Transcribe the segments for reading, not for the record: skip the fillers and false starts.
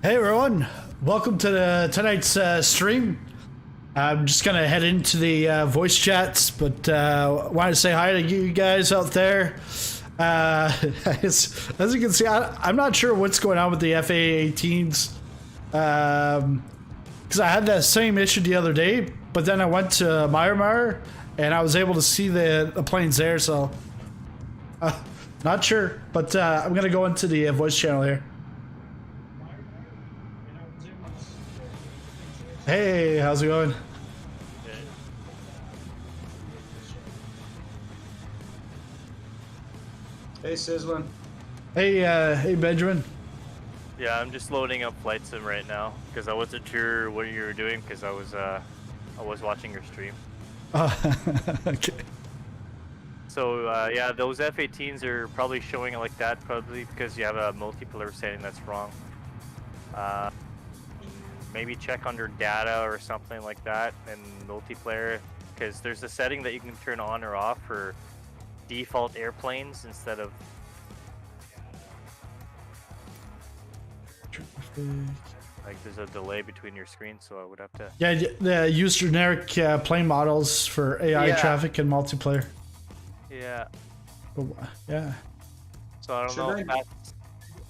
Hey everyone, welcome to tonight's stream. I'm just gonna head into the voice chats, but wanted to say hi to you guys out there. As you can see, I'm not sure what's going on with the A-18s, because I had that same issue the other day, but then I went to Myanmar and I was able to see the planes there, so not sure, but I'm gonna go into the voice channel here. Hey, how's it going? Hey, Sizzlin. Hey, hey, Benjamin. Yeah, I'm just loading up Flight Sim right now because I wasn't sure what you were doing because I was watching your stream. Okay. So yeah, those F-18s are probably showing it like that, probably because you have a multiplayer setting that's wrong. Maybe check under data or something like that in multiplayer, because there's a setting that you can turn on or off for default airplanes instead of. Like there's a delay between your screens, so I would have to. Yeah, use generic plane models for AI traffic and multiplayer. Yeah. Oh, yeah. So I don't know if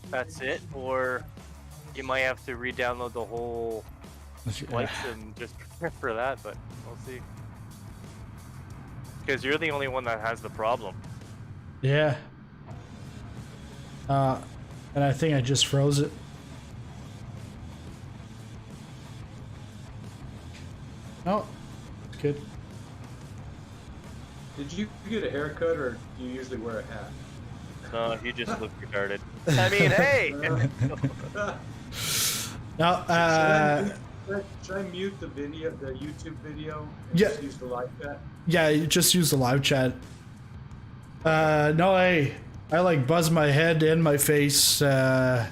that's it, or you might have to re-download the whole Flight Sim just for that, but we'll see. Because you're the only one that has the problem. Yeah. And I think I just froze it. Oh, it's good. Did you get a haircut, or do you usually wear a hat? No, you just look retarded. I mean, hey! No, should I mute the video, the YouTube video, and yeah. just use the live chat? Yeah, you just use the live chat. No, I like buzzed my head and my face about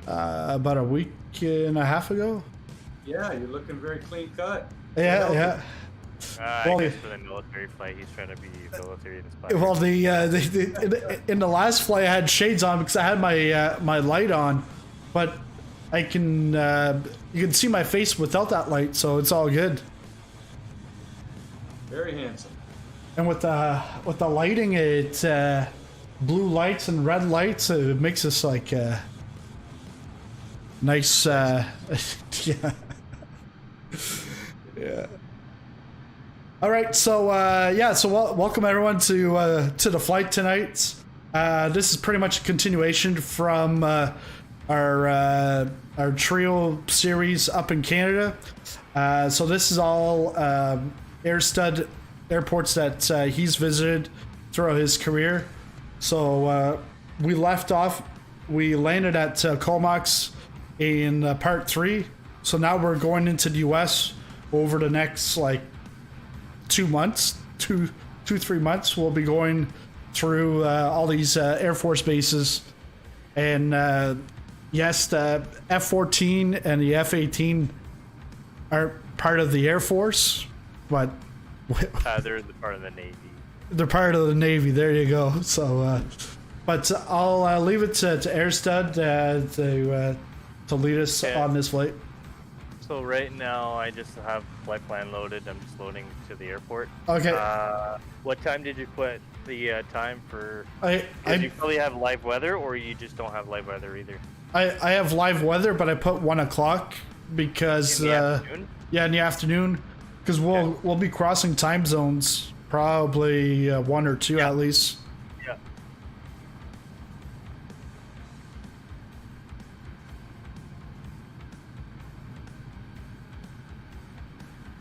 a week and a half ago. Yeah, you're looking very clean cut. Yeah, yeah. I guess for the military flight, he's trying to be military inspired. Well, in the last flight, I had shades on because I had my light on, but I can you can see my face without that light, so it's all good. Very handsome. And with the lighting, it's blue lights and red lights. It makes us like nice. Yeah. Yeah. All right, so yeah, so welcome everyone to the flight tonight. This is pretty much a continuation from our trio series up in Canada. So this is all Airstud airports that he's visited throughout his career. So we left off, we landed at Comox in part 3. So now we're going into the US over the next like 2 months, 3 months. We'll be going through all these Air Force bases. And yes, the F-14 and the F-18 are part of the Air Force, but they're part of the Navy. They're part of the Navy. There you go. So, but I'll leave it to Airstud to lead us on this flight. So right now I just have flight plan loaded. I'm just loading to the airport. Okay. What time did you put the time for? I you probably have live weather, or you just don't have live weather either. I have live weather, but I put 1 o'clock because in the afternoon? Yeah, in the afternoon, because we'll be crossing time zones, probably 1 or 2 at least. Yeah.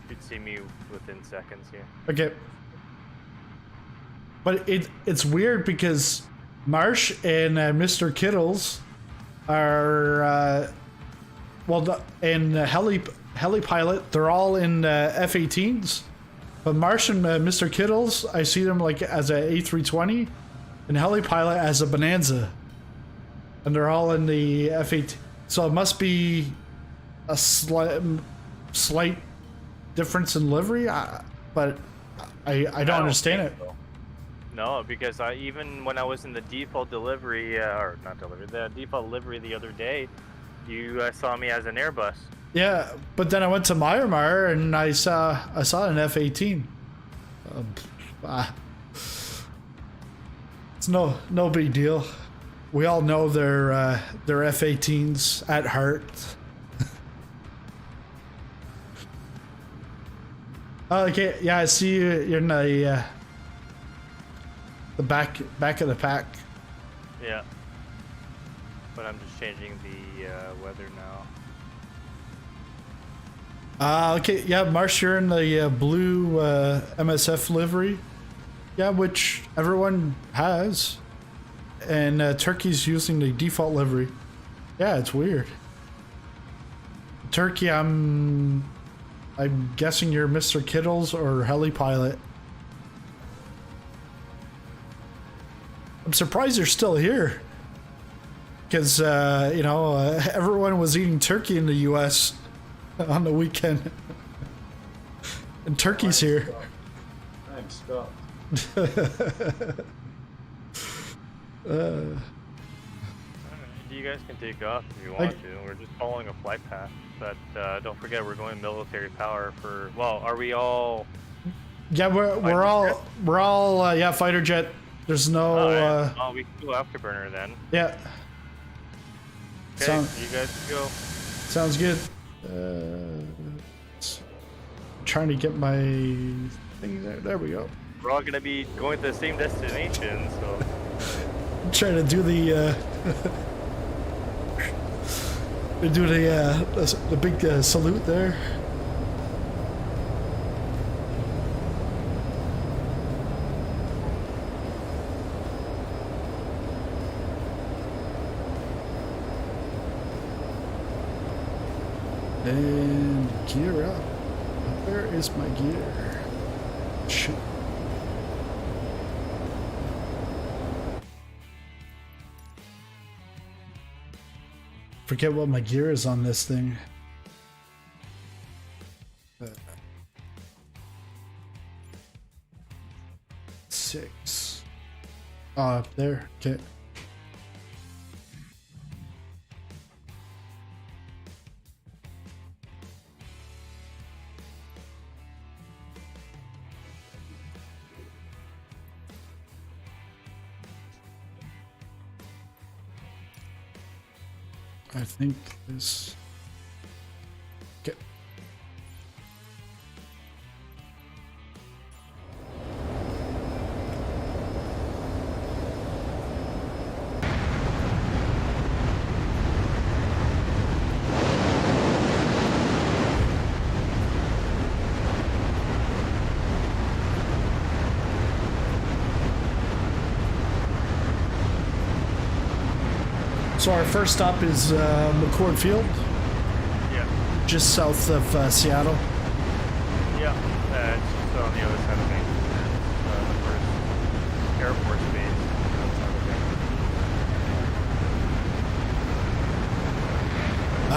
You'd see me within seconds here. Okay. But it's weird because Marsh and Mr. Kittles are and heli pilot, they're all in F-18s. But Marsh and Mr. Kittles, I see them like as a A320 and heli pilot as a Bonanza. And they're all in the F-18. So it must be a slight difference in livery, but I don't understand it. So. No, because even when I was in the default delivery, or not delivery, the default livery the other day, You saw me as an Airbus. Yeah, but then I went to Myanmar and I saw an F-18. It's no big deal. We all know they're F-18s at heart. Okay, yeah, I see you're in the back of the pack. Yeah. But I'm just changing the weather now. Okay, yeah, Marsh, you're in the blue MSF livery. Yeah, which everyone has. And Turkey's using the default livery. Yeah, it's weird. Turkey, I'm guessing you're Mr. Kittles or Heli Pilot. I'm surprised you're still here. Because, you know, everyone was eating turkey in the US on the weekend. And turkey's here. I'm stuck. You guys can take off if you want to. We're just following a flight path. But don't forget, we're going military power for... Well, are we all... Yeah, we're all yeah, fighter jet. There's no... Oh, we can go afterburner then. Yeah. Okay, you guys can go. Sounds good. Trying to get my thing there. There we go. We're all gonna be going to the same destination, so... Trying to do the the big salute there. And gear up. Where is my gear? Shoot. Forget what my gear is on this thing. Six. Oh, up there. Okay. I think this... Okay. So our first stop is McCord Field. Yeah. Just south of Seattle. Yeah, it's just on the other side of Vancouver. The first Air Force base.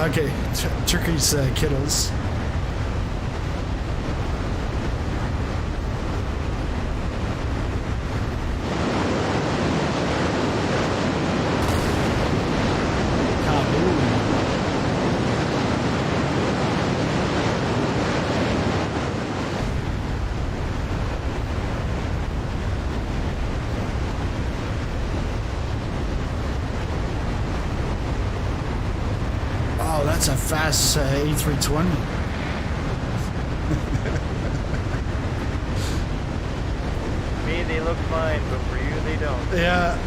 Okay, Turkey's Kittles. That's a fast A320. Me, they look fine, but for you, they don't. Yeah.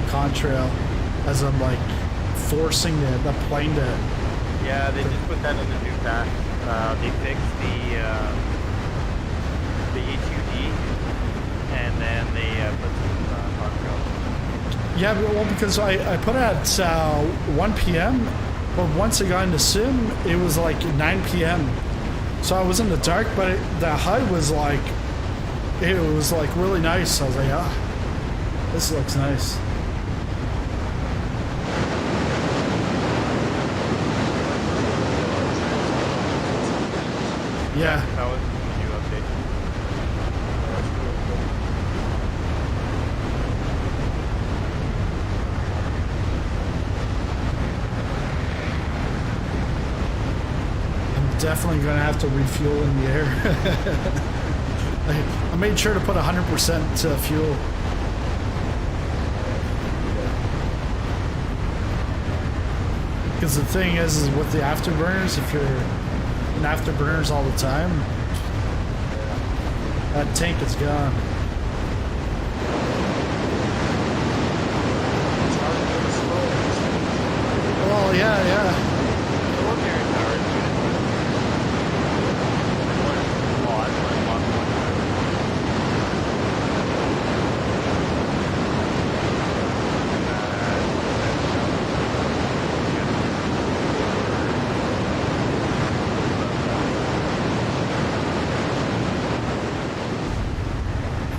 Contrail as I'm like forcing the plane to... Yeah, they just put that in the new pack. They fixed the E2D and then they put some contrail. Yeah, well, because I put it at 1 p.m. but once I got into sim it was like 9 p.m. So I was in the dark, but the HUD was like, it was like really nice. I was like, ah, this looks nice. Yeah. That was the new update. I'm definitely gonna have to refuel in the air. I made sure to put 100% fuel. Because the thing is with the afterburners, if you're in afterburners all the time, that tank is gone. Well, yeah.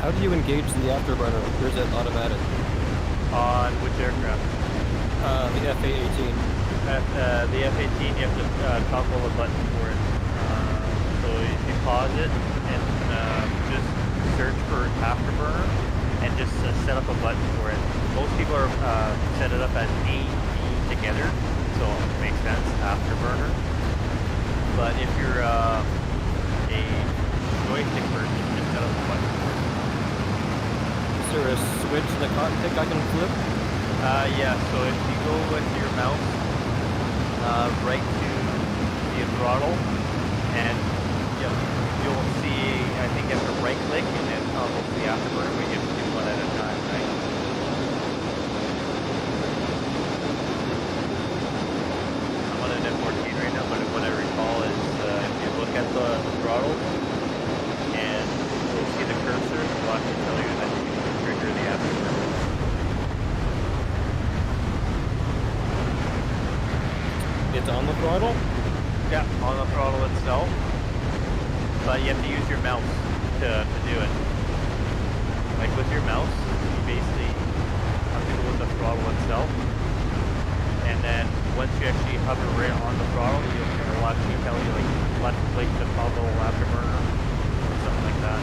How do you engage the afterburner? Or is it automatic? On which aircraft? The F-18. The F-18, you have to toggle a button for it. So if you pause it and just search for afterburner and just set up a button for it. Most people are set it up as A, B together, so it makes sense, afterburner. But if you're a joystick person, just set up a button for it. Is there a switch in the cockpit I can flip? Yeah, so if you go with your mouse right to the throttle, and you'll see, I think you have to right click and then toggle the afterburner, but you have to do one at a time, right? I'm on an F-14 right now, but what I recall is if you look at the throttle and you'll see the cursor, it'll actually tell you that you can trigger the afterburner. It's on the throttle? Yeah, on the throttle itself. But you have to use your mouse to do it. Like with your mouse, you basically have to go with the throttle itself. And then once you actually hover right on the throttle, it'll actually tell you like left click to toggle afterburner or something like that.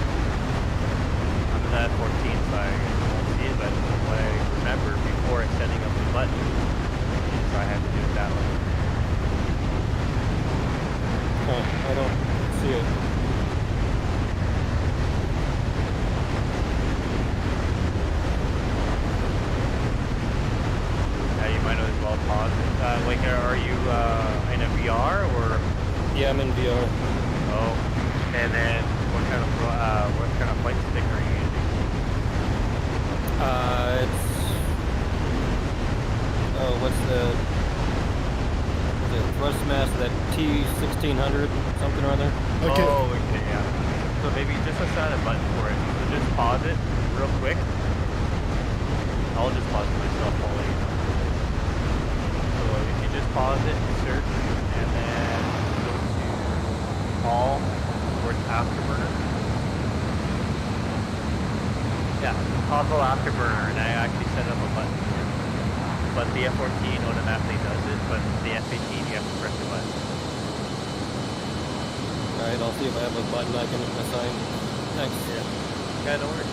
I'm in that 14, so I won't see it, but what I remember before setting up the button is I had to do it that way. I don't see it. Yeah, you might as well pause it. Like, are you in a VR or? Yeah, I'm in VR. Oh, and then what kind of flight stick are you using? What's the Thrustmaster, that T1600 something or other? Okay. Oh, okay, yeah. So maybe just assign a button for it. So just pause it real quick. I'll just pause it myself while you know. So if you just pause it, search, and then go to all, or afterburner. Yeah, toggle afterburner, and I actually set up a button for it. But the F-14 automatically does it, but the F-18 you have to press the button. Alright, I'll see if I have a button I can assign. Thanks. Yeah, no worries.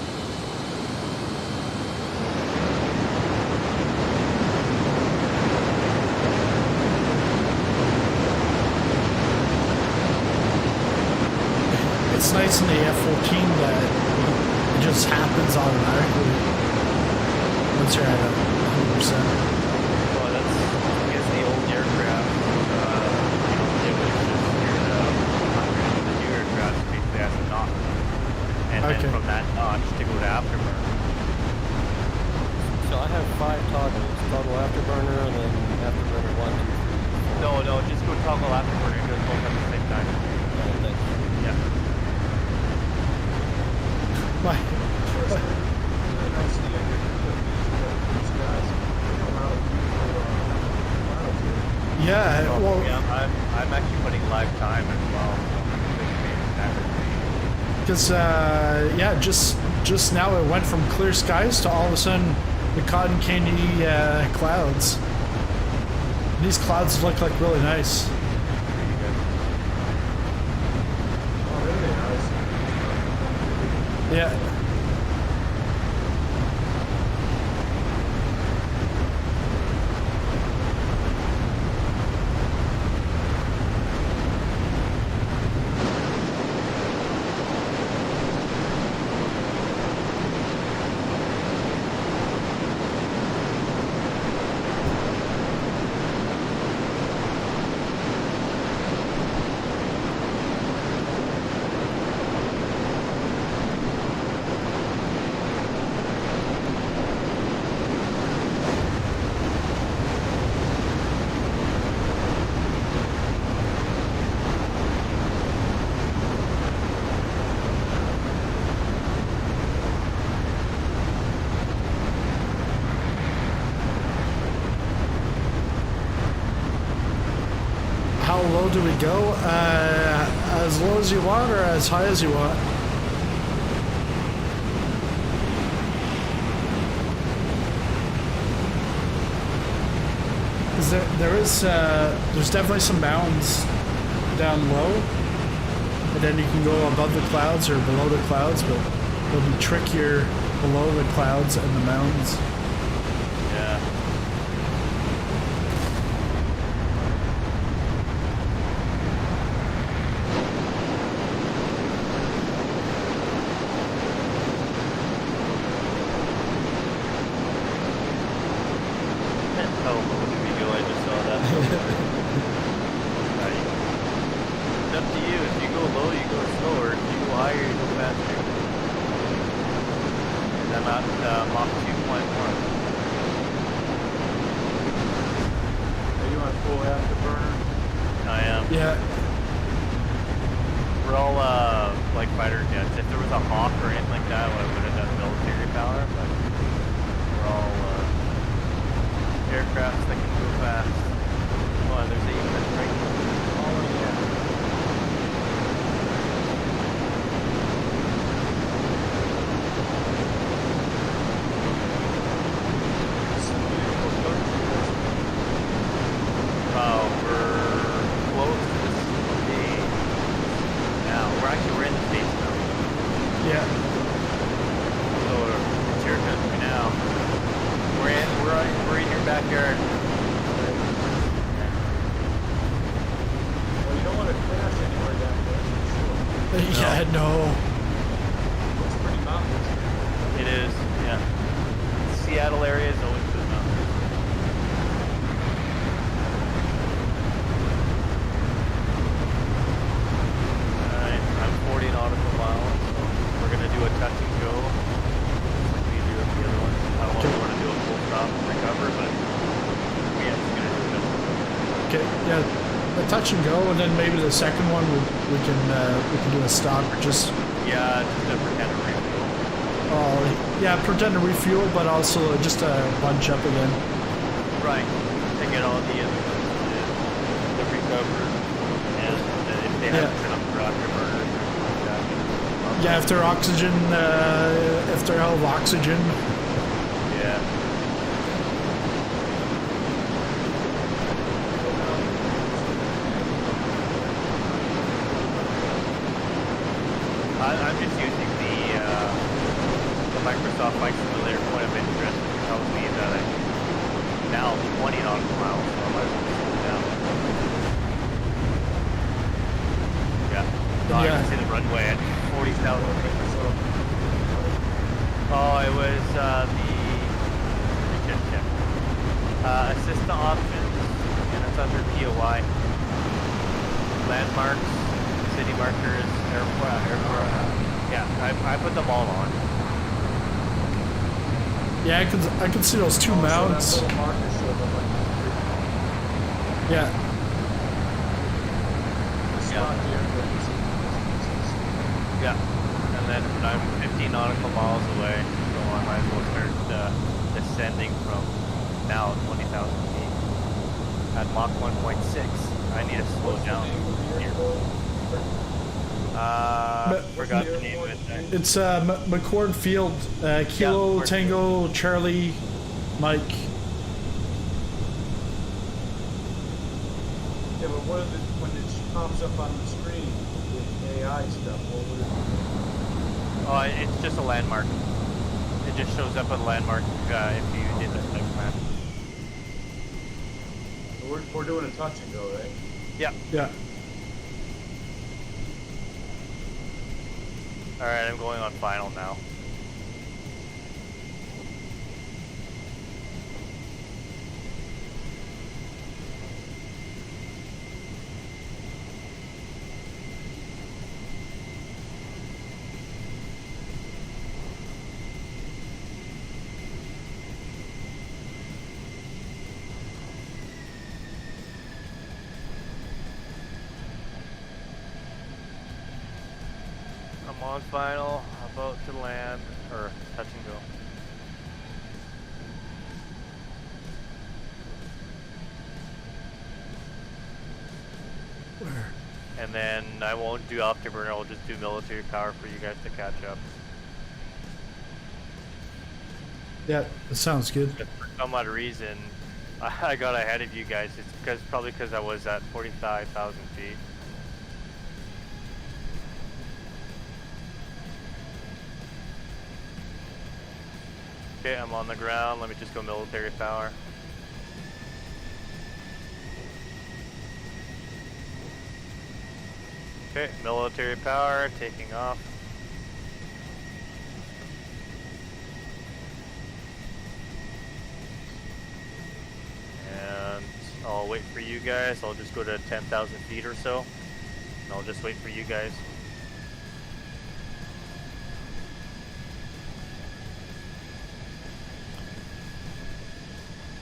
It's nice in the F-14 that it just happens automatically once you're at 100%. Well, that's, I guess, the old aircraft. It was just here the new aircraft basically has a notch. And then from that notch to go to afterburner. So I have 5 toggles. Toggle afterburner and then afterburner 1, 2, 3, 4. No, just go toggle afterburner and do it both at the same time. Alright, thanks. Yeah. Bye. Yeah, well, Yeah, I'm actually putting live time as well. So Because yeah, just now it went from clear skies to all of a sudden the cotton candy clouds. These clouds look like really nice. Oh, really nice. Yeah. How low do we go? As low as you want or as high as you want? Is there's definitely some mountains down low, and then you can go above the clouds or below the clouds, but it'll be trickier below the clouds and the mountains. Yeah. Oh, the video, I just saw that. It's up to you. If you go low, you go slower. If you go higher, you go faster. And I'm at Mach 2.1. Are you on full afterburner? I am. Yeah. We're all like fighter jets. If there was a Hawk or anything like that, I would have done military power, but we're all aircrafts that can go fast. Oh, and there's A-18 right here. Oh, yeah. Oh, we're close to the stage now. We're in the States now. Yeah. So it's your country now. We're in your backyard. Well, you don't want to crash anywhere down there, for sure. Yeah, no. It's pretty mountainous. It is, yeah. Seattle area is always good enough. Alright, I'm 40 nautical miles, so we're gonna do a touch and go, like we do with the other ones. I don't know if we want to do a full stop and recover, but yeah, it's gonna do it. Okay, yeah, the touch and go, and then maybe the second one we can do a stop or just Yeah, just a pretend to refuel. yeah, pretend to refuel, but also just bunch up again. Right, to get all the other ones to recover, and if they have set up for afterburners or something like that. Yeah, if they're oxygen, if they're out of oxygen. Yeah. I'm just using the Microsoft Flight Simulator point of interest, which tells me that I'm now 20 nautical miles, so I might as well slow down. Yeah. No, I can see the runway at 40,000 feet. Oh, it was assistant options, and it's under POI. Landmarks, city markers, airport. Yeah, I put them all on. Yeah, I can see those two mounts. So that little marker showed up like Yeah. it's not the airport. Yeah, and then I'm 15 nautical miles away, so I might as well start descending from now 20,000 feet at Mach 1.6. I need to slow down here. Forgot the name of it. It's McCord Field, Kilo McCord Tango Charlie Mike. Yeah, but what if it, when it pops up on the screen, the AI stuff, what would it Oh, it's just a landmark. It just shows up a landmark if you did that type of map. be? We're doing a touch and go, right? Yeah. Yeah. Alright, I'm going on final now. I'm on final, about to land, or touch and go. Where? And then I won't do afterburner, I'll just do military power for you guys to catch up. Yeah, that sounds good. If for some odd reason I got ahead of you guys, it's probably because I was at 45,000 feet. Okay, I'm on the ground. Let me just go military power. Okay, military power, taking off. And I'll wait for you guys. I'll just go to 10,000 feet or so. And I'll just wait for you guys.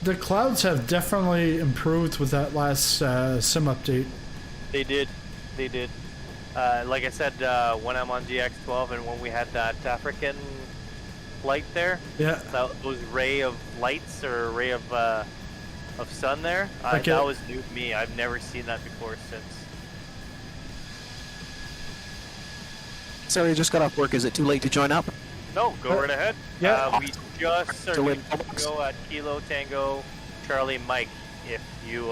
The clouds have definitely improved with that last sim update. They did. They did. Like I said, when I'm on DX12 and when we had that African light there, Yeah. those ray of lights or ray of sun there, Okay. that was new to me. I've never seen that before since. So you just got off work. Is it too late to join up? No, go right ahead. yeah. We just So started in to Comox? go at Kilo Tango Charlie Mike. If you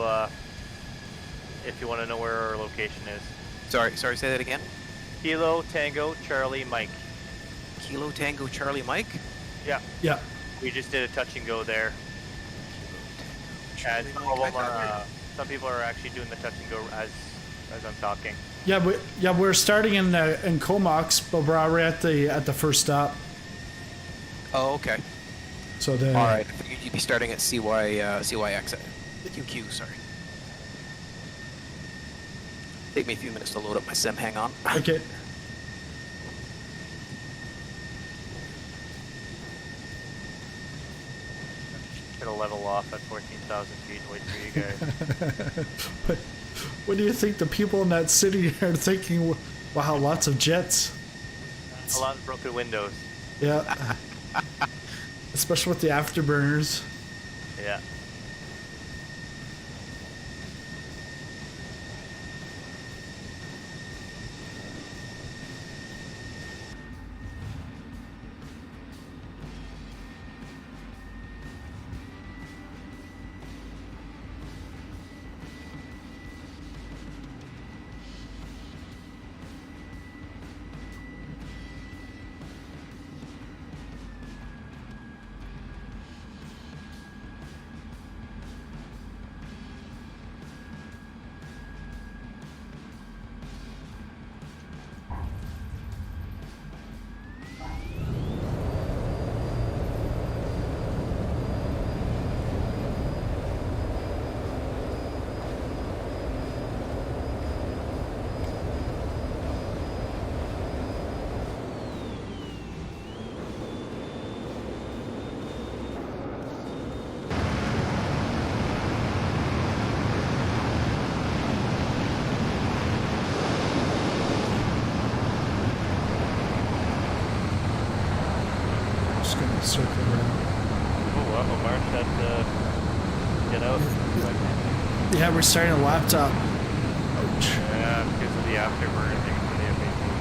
want to know where our location is. Sorry, say that again. Kilo Tango Charlie Mike. Kilo Tango Charlie Mike? Yeah, Yeah. we just did a touch and go there. And some people are actually doing the touch and go as I'm talking. Yeah, we're starting in Comox, but we're already at the first stop. Oh, okay. So the All right. I figured you'd be starting at CYX. QQ, sorry. Take me a few minutes to load up my sim. Hang on. Okay. Gonna level off at 14,000 feet and wait for you guys. What do you think the people in that city are thinking? Wow, lots of jets. A lot of broken windows. Yeah. Especially with the afterburners. Yeah. Just gonna circle around. Oh, wow, March had to get out. Yeah, we're starting a laptop. Ouch. Yeah, because of the afterburn thing for the F-18.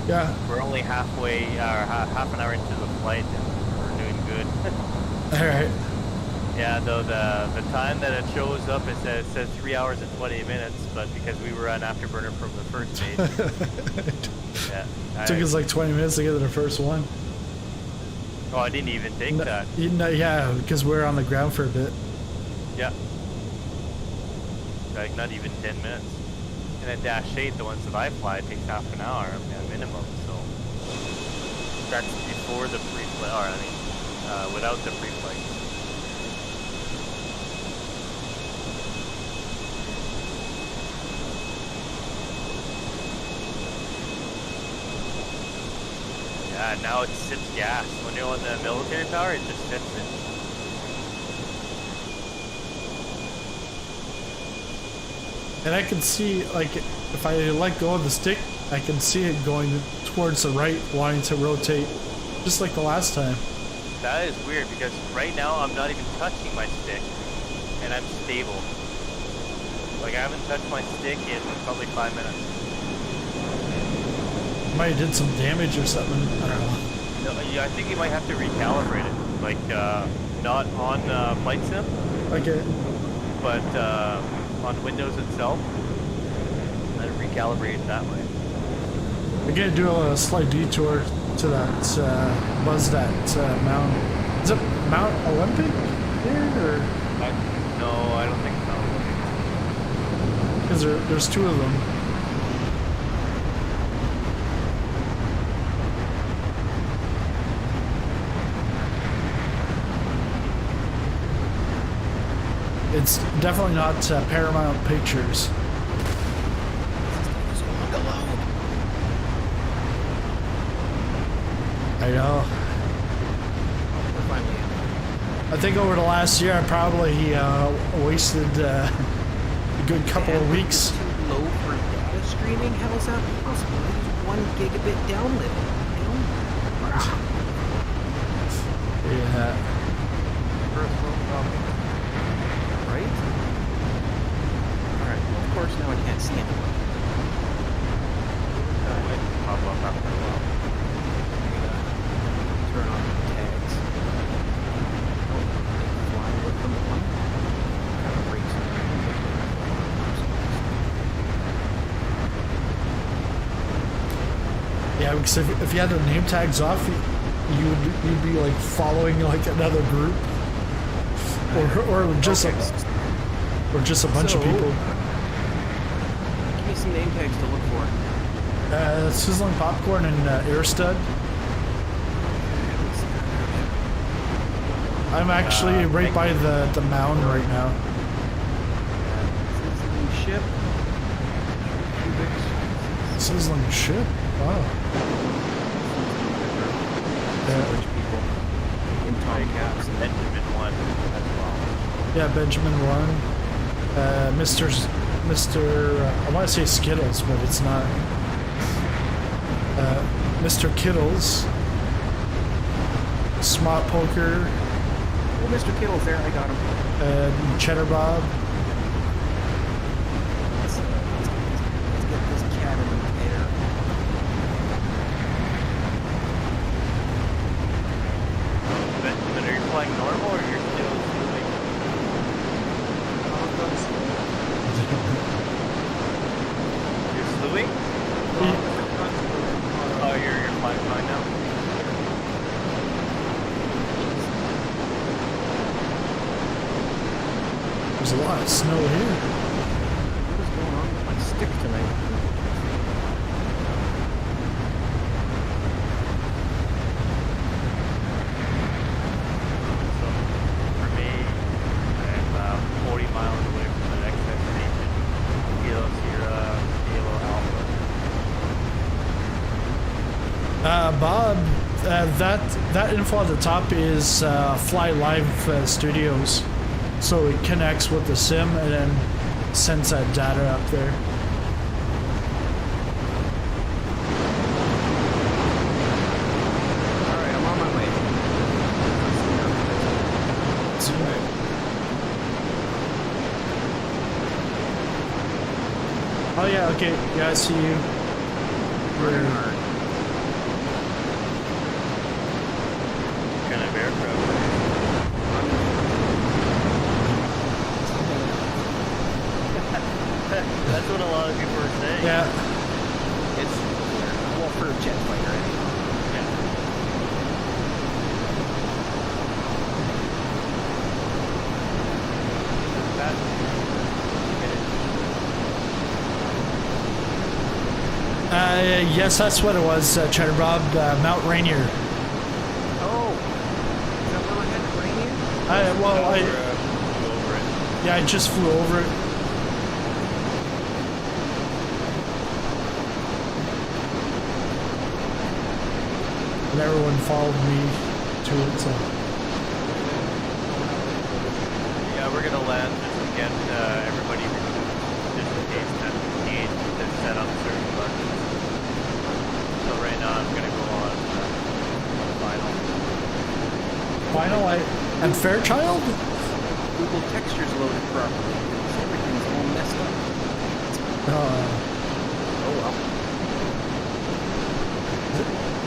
Yeah. We're only halfway, half an hour into the flight, and we're doing good. All right. Yeah, though the time that it shows up, it says 3 hours and 20 minutes, but because we were on afterburner from the first stage, yeah. Took us like 20 minutes to get to the first one. Oh, I didn't even take that. Yeah, because we're on the ground for a bit. Yeah. Like not even 10 minutes. And then Dash 8, the ones that I fly, it takes half an hour at minimum, so that's before the pre-flight, or I mean, without the pre-flight. Yeah, now it sips gas. When you're on the military power, it just sips it. And I can see, like, if I let go of the stick, I can see it going towards the right, wanting to rotate, just like the last time. That is weird, because right now I'm not even touching my stick, and I'm stable. Like, I haven't touched my stick in probably 5 minutes. Might have did some damage or something, I don't know. No, yeah, I think you might have to recalibrate it. Like, not on Flight Sim, Okay. but on Windows itself. And recalibrate it that way. We're gonna do a slight detour to that, Mount. Is it Mount Olympic here, or? No, I don't think so. Because there's two of them. It's definitely not Paramount Pictures. I know. We're finally in. I think over the last year I probably wasted a good couple of weeks. Too low for data streaming? How is that possible? It's 1 gigabit download. Yeah. First world problem. Right? Alright, well, of course now I can't see anyone. Pop up after a while. Turn on the tags. Fly with them one. Kind of breaks Yeah, because if you had the name tags off, you'd be like following like another group, or just a bunch of people. Give me some name tags to look for. Sizzling popcorn and Airstud. I'm actually right by the mound right now. Sizzling ship. Sizzling ship? Wow. Rich people. In Tomcats. Benjamin 1 as well. Yeah, Benjamin 1. Mr. I want to say Skittles, but it's not. Mr. Kittles. Smart Poker. Oh, Mr. Kittle's there. I got him. Cheddar Bob. Let's get this cat in the air. Benjamin, are you flying normal or you're still moving? You're slewing? Oh, you're flying fine now? There's a lot of snow here. What is going on with my stick tonight? So, for me, I'm 40 miles away from the next destination. Kilo Sierra, Kilo Alpha. Bob, that info at the top is Fly Live Studios. So it connects with the sim and then sends that data up there. Alright, I'm on my way. Oh yeah, okay, yeah, I see you. Running hard. That's what a lot of people are saying. Yeah. It's well for a jet fighter anyhow. Yes, that's what it was, Cheddar Bob, Mount Rainier. Oh, is that where we're headed, Rainier? Flew over it. Yeah, I just flew over it. And everyone followed me to it, so. Yeah, we're gonna land just to get everybody just in case that need to set up certain buttons. So right now I'm gonna go on final. Final, and Fairchild? Google textures loaded properly. So everything's all messed up. Oh well.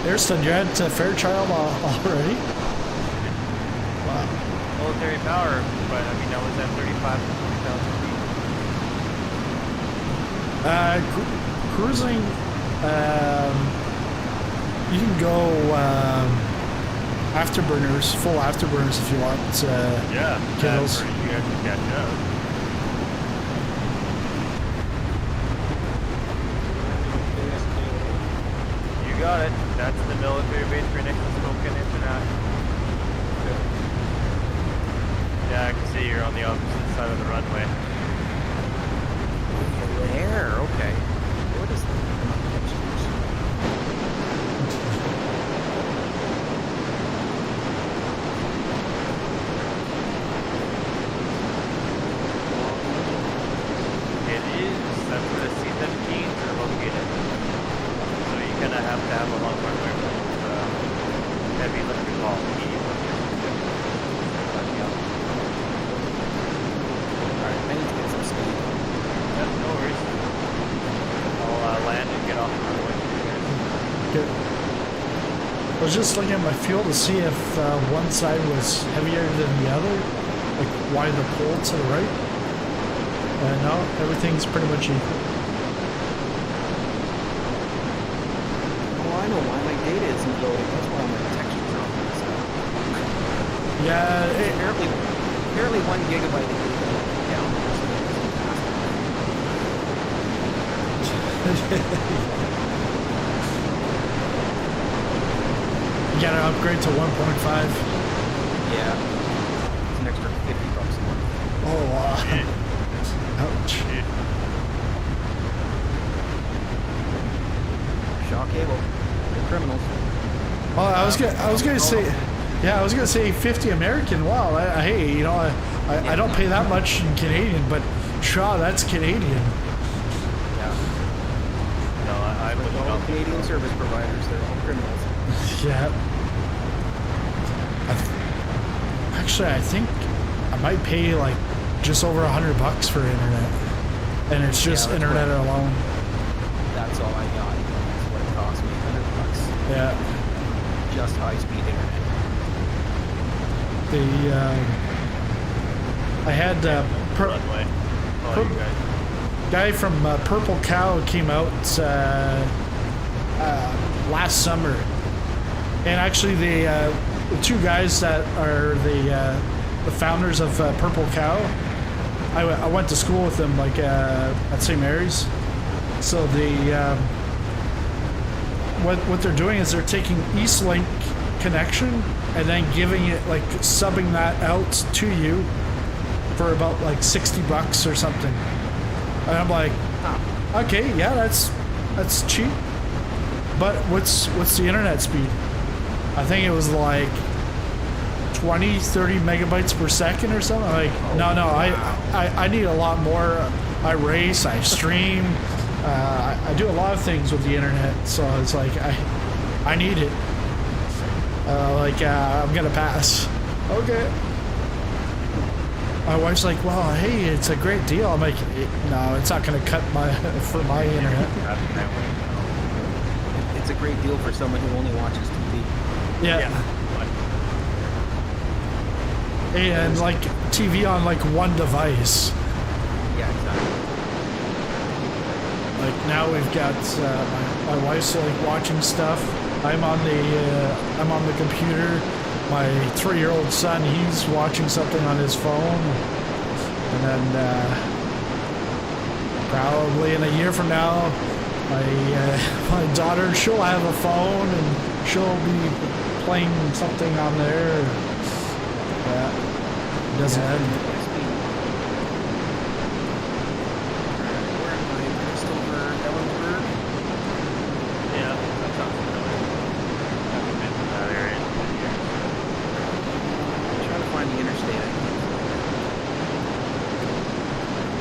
Airstud, you're at Fairchild already? Wow. Military power, but I mean that was at 35 to 40,000 feet. Cruising, you can go afterburners, full afterburners if you want. Yeah, kills. that's where you guys can catch up. You got it. That's the military base for next to Tomcat International. Yeah, I can see you're on the opposite side of the runway. There, okay. What is that? It is. That's where the C-17s are located. So you kind of have to have a long runway for heavy lifters, well, medium lifters. Alright, I need to get some speed. Yep, no worries. I'll land and get off the runway for you guys. Good. I was just looking at my fuel to see if one side was heavier than the other, like why the pole to the right. No, everything's pretty much equal. Oh, I know why my data isn't loading. That's why my textures are all messed up. Yeah, Apparently 1 gigabyte of data down there, so you gotta upgrade to 1.5. yeah. It's an extra $50 a month. Oh, ouch. Shaw cable. They're criminals. Well, I was gonna say, yeah, I was gonna say 50 American. Wow, hey, you know, I don't pay that much in Canadian, but Shaw, that's Canadian. Yeah. No, I Like wouldn't all know. Canadian service providers, they're all criminals. Yeah. Actually, I think I might pay like just over $100 for internet, and it's just Yeah, that's internet what- alone. That's all I got. That's what it cost me, $100. Yeah. Just high-speed internet. I had Runway. Oh, you guys. guy from Purple Cow came out last summer, and actually the two guys that are the founders of Purple Cow, I went to school with them like at St. Mary's. So what they're doing is they're taking Eastlink connection and then giving it, like, subbing that out to you for about like $60 or something. And I'm like, okay, yeah, that's cheap. But what's the internet speed? I think it was like 20, 30 megabytes per second or something. I'm like, no, I need a lot more. I race, I stream, I do a lot of things with the internet. So it's like, I need it. I'm gonna pass. Okay. My wife's like, well, hey, it's a great deal. I'm like, no, it's not gonna cut for my internet. It's a great deal for someone who only watches TV. Yeah. And like TV on like one device. Yeah, exactly. now we've got my wife's like watching stuff. I'm on the computer. My 3-year-old son, he's watching something on his phone, and then probably in a year from now, my daughter, she'll have a phone and she'll be playing something on there. It doesn't end. Where am I? Just over Ellensburg. Yeah, that sounds familiar. Haven't been to that area in years. I'm trying to find the interstate. I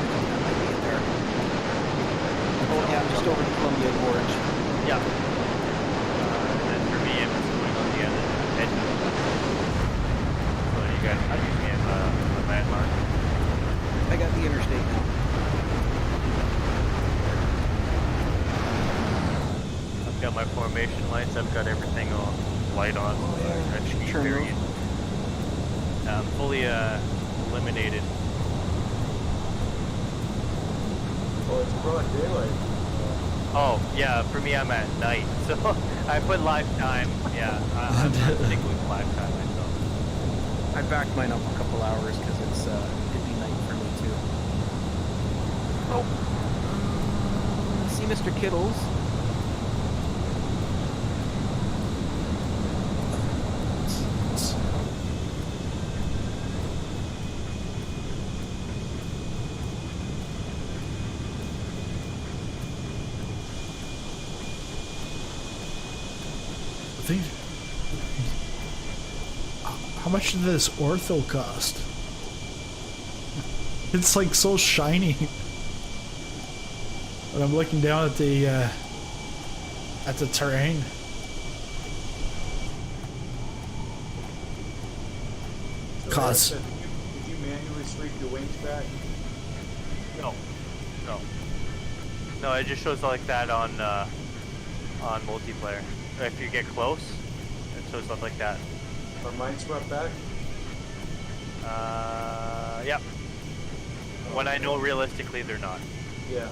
think that might be it there. Oh yeah, I'm just over the Columbia Gorge. Yeah. And then for me, I'm just going on the other edge of the so you guys have me in the landmark. I got the interstate now. I've got my formation lights. I've got everything all light on. Red Turn period. Fully eliminated. Oh, it's broad daylight. Oh, yeah, for me I'm at night, so I put lifetime, yeah, I'm sticking with lifetime myself. I backed mine up a couple hours because it'd be night for me too. Oh, see Mr. Kittles. How much did this ortho cost? It's like so shiny. But I'm looking down at the terrain. So Cost. Did you manually sweep your wings back? No, it just shows like that on multiplayer. If you get close, it shows up like that. Are mine swept back? Yeah. When I know realistically they're not. Yeah.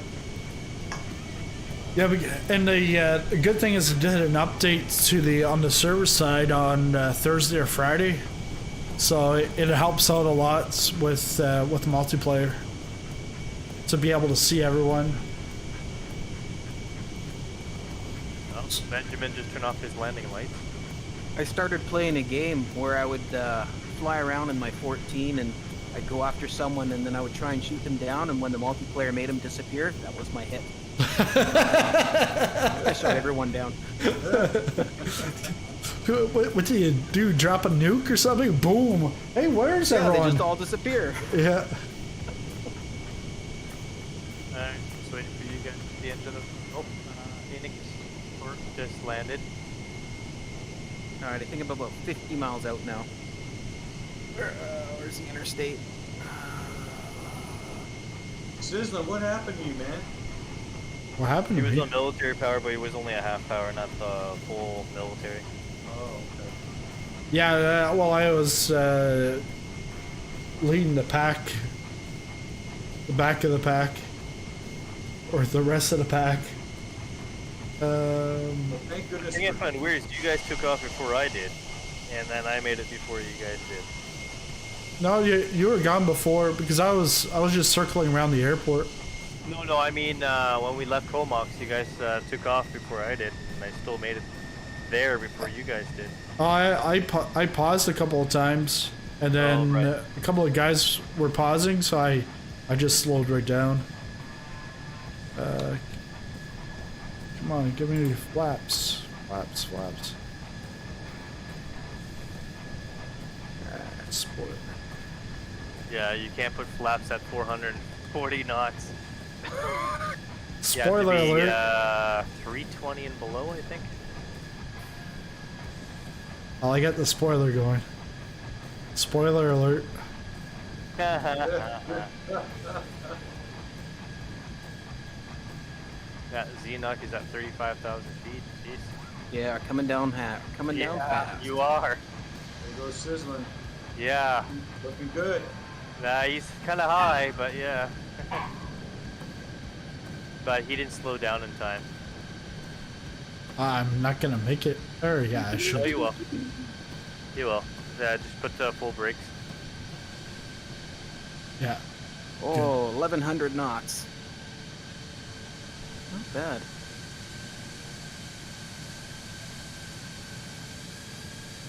Yeah, and the good thing is it did an update to on the server side on Thursday or Friday, so it helps out a lot with multiplayer to be able to see everyone. Oh, Benjamin just turned off his landing lights. I started playing a game where I would fly around in my 14 and I'd go after someone and then I would try and shoot them down, and when the multiplayer made them disappear, that was my hit. I shot everyone down. What do you do? Drop a nuke or something? Boom! Hey, where's everyone? They just all disappear. Yeah. Alright, just waiting for you guys at the end of the... Oh, Phoenix just landed. Alright, I think I'm about 50 miles out now. Where's the interstate? Sizzler, what happened to you, man? What happened He to was me? on military power, but he was only a half power, not the full military. Oh, okay. Yeah, well, I was leading the pack, the back of the pack, or the rest of the pack. Well, thank The goodness thing I for... find weird is you guys took off before I did, and then I made it before you guys did. No, you were gone before because I was just circling around the airport. No, I mean, when we left Comox, you guys took off before I did, and I still made it there before you guys did. I paused a couple of times, and then right. a couple of guys were pausing, so I just slowed right down. Come on, give me flaps. Flaps. Spoiler. Yeah, you can't put flaps at 440 knots. Spoiler you have to be, alert. 320 and below, I think. Oh, I got the spoiler going. Spoiler alert. Yeah, Xenoc is at 35,000 feet. Jeez. Yeah, coming down fast. You are. There goes Sizzling. Yeah. Looking good. Nah, he's kind of high, but yeah. but he didn't slow down in time. I'm not gonna make it. Or yeah, I Oh, should. you will. You will. Just put full brakes. Yeah. Oh, 1100 knots. Not bad.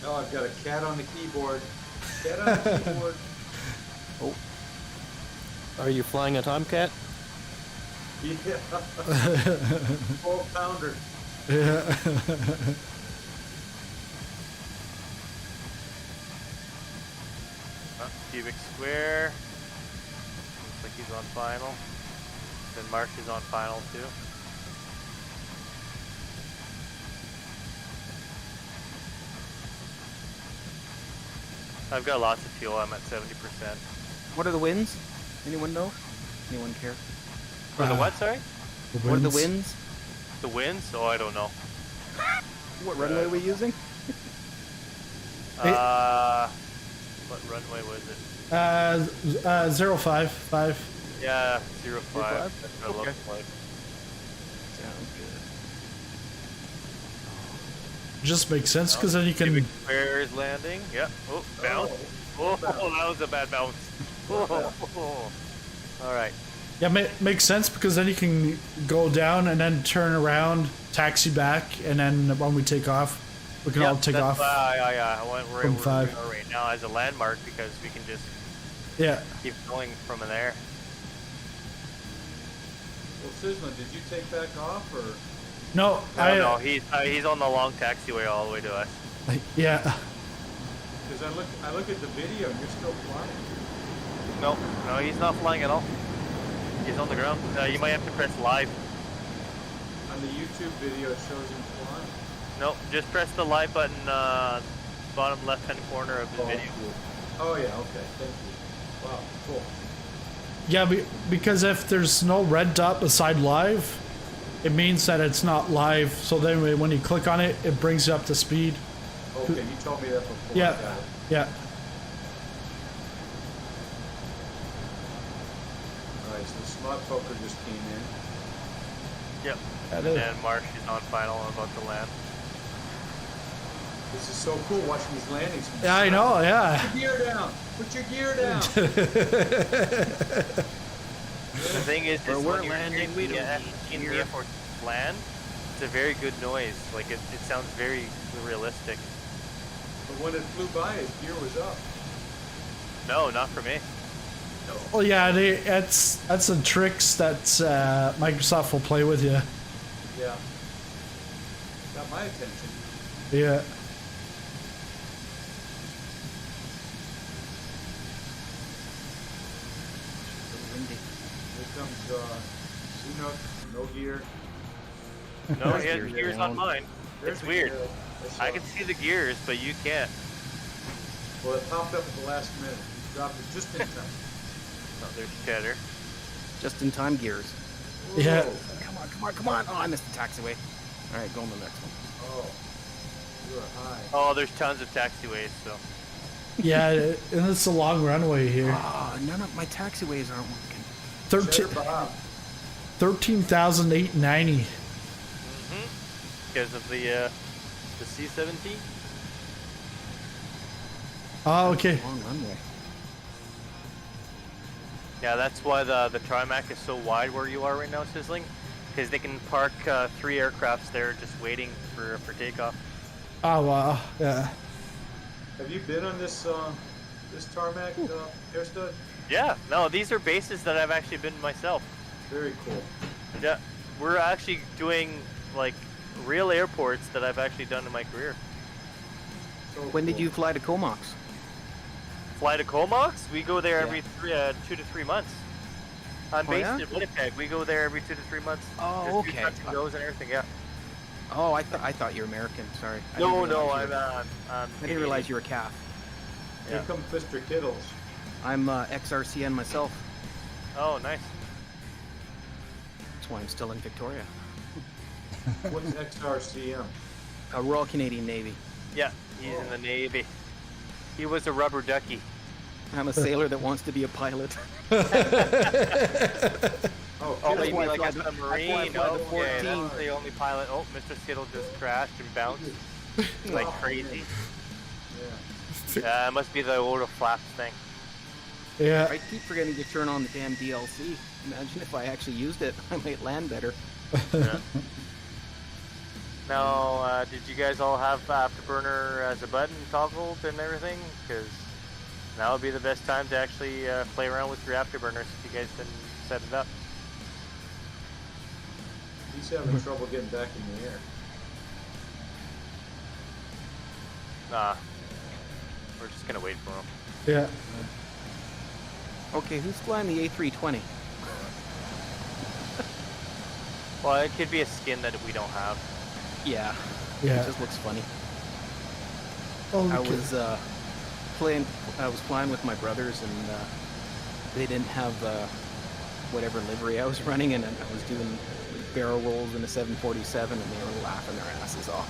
Oh, I've got a cat on the keyboard. Cat on the keyboard. Oh, Are you flying a Tomcat? Yeah. 12-pounder. Yeah. Cubic square. Looks like he's on final. Then Marsh is on final too. I've got lots of fuel. I'm at 70%. what are the winds? Anyone know? Anyone care? For the what? Sorry. What are the winds? The winds? Oh, I don't know. What runway are we using? What runway was it? 055. Yeah, 05. 05? That's what it Okay. looks like. Sounds good. Just makes sense because then you Cubic can. square is landing. Yep. Oh, bounce. Oh, that was a bad bounce. Oh. All right. Yeah, makes sense because then you can go down and then turn around, taxi back, and then when we take off, we can all take off. Yeah. I went where from we are 5. right now as a landmark because we can just Yeah. keep going from there. Well, Sizzlin, did you take back off or? No, No, he's on the long taxiway all the way to us. Yeah. Because I look at the video and you're still flying. No, he's not flying at all. He's on the ground. You might have to press live. On the YouTube video, it shows him flying. No, just press the live button, bottom left-hand corner of the video. Oh yeah, okay, thank you. Wow, cool. Yeah, because if there's no red dot beside live, it means that it's not live. So then when you click on it, it brings you up to speed. Okay, you told me that before. Yeah. I got it. Yeah. Alright, so the smart poker just came in. Yep. That And is. then Marsh is on final and about to land. This is so cool watching these landings. From the Yeah, I side. know. Yeah. Put your gear down. Put your gear down. The thing is Where we're when you're landing, we hearing don't the need F-14 gear. land, it's a very good noise. Like it sounds very realistic. But when it flew by, his gear was up. No, not for me. Well, yeah, that's the tricks that Microsoft will play with you. Yeah. Got my attention. Yeah. Windy. Here comes Chinook, no gear. No, he has gears on mine. There's It's the weird. gear. I can see the gears, but you can't. Well, it popped up at the last minute. Dropped it just in time. Oh, there's Cheddar. Just in time gears. Yeah. Whoa. Come on. Oh, I missed the taxiway. All right, go on the next one. Oh, you are high. Oh, there's tons of taxiways, so. Yeah, and it's a long runway here. Oh, none of my taxiways aren't working. 13,890. Mm-hmm. Because of the C-17. Oh, okay. Long runway. Yeah, that's why the Trimac is so wide where you are right now, Sizzling. Because they can park 3 aircrafts there just waiting for takeoff. Oh, wow. Yeah. Have you been on this this tarmac Airstud? Yeah, no, these are bases that I've actually been myself. Very cool. Yeah, we're actually doing like real airports that I've actually done in my career. So When did cool. you fly to Comox? Fly to Comox, we go there Yeah. every 2 to 3 months. I'm Oh, based yeah? in Winnipeg. We go there every 2 to 3 months. Oh, Just do okay. touch and goes and everything. Yeah. Oh, I thought you were American. Sorry. I No, didn't no, realize you I'm. were- I didn't Canadian. realize you were calf. Here Yeah. comes Mr. Kittles. I'm XRCN myself. Oh, nice. That's why I'm still in Victoria. What's XRCM? Royal Canadian Navy. Yeah, he's in the Navy. He was a rubber ducky. I'm a sailor that wants to be a pilot. Oh, Oh, That's you why mean I like fly a the- I submarine? fly the Okay, 14. that's the only pilot. Oh, Mr. Skittle just crashed and bounced like crazy. Yeah. It must be the auto flaps thing. Yeah. I keep forgetting to turn on the damn DLC. Imagine if I actually used it, I might land better. Yeah. Now, did you guys all have Afterburner as a button toggled and everything? Because now would be the best time to actually play around with your Afterburners if you guys didn't set it up. He's having trouble getting back in the air. Nah, we're just gonna wait for him. Yeah. Okay, who's flying the A320? Well, it could be a skin that we don't have. Yeah. Yeah. It just looks funny. Oh, I okay. was flying with my brothers, and they didn't have whatever livery I was running, and I was doing barrel rolls in a 747, and they were laughing their asses off.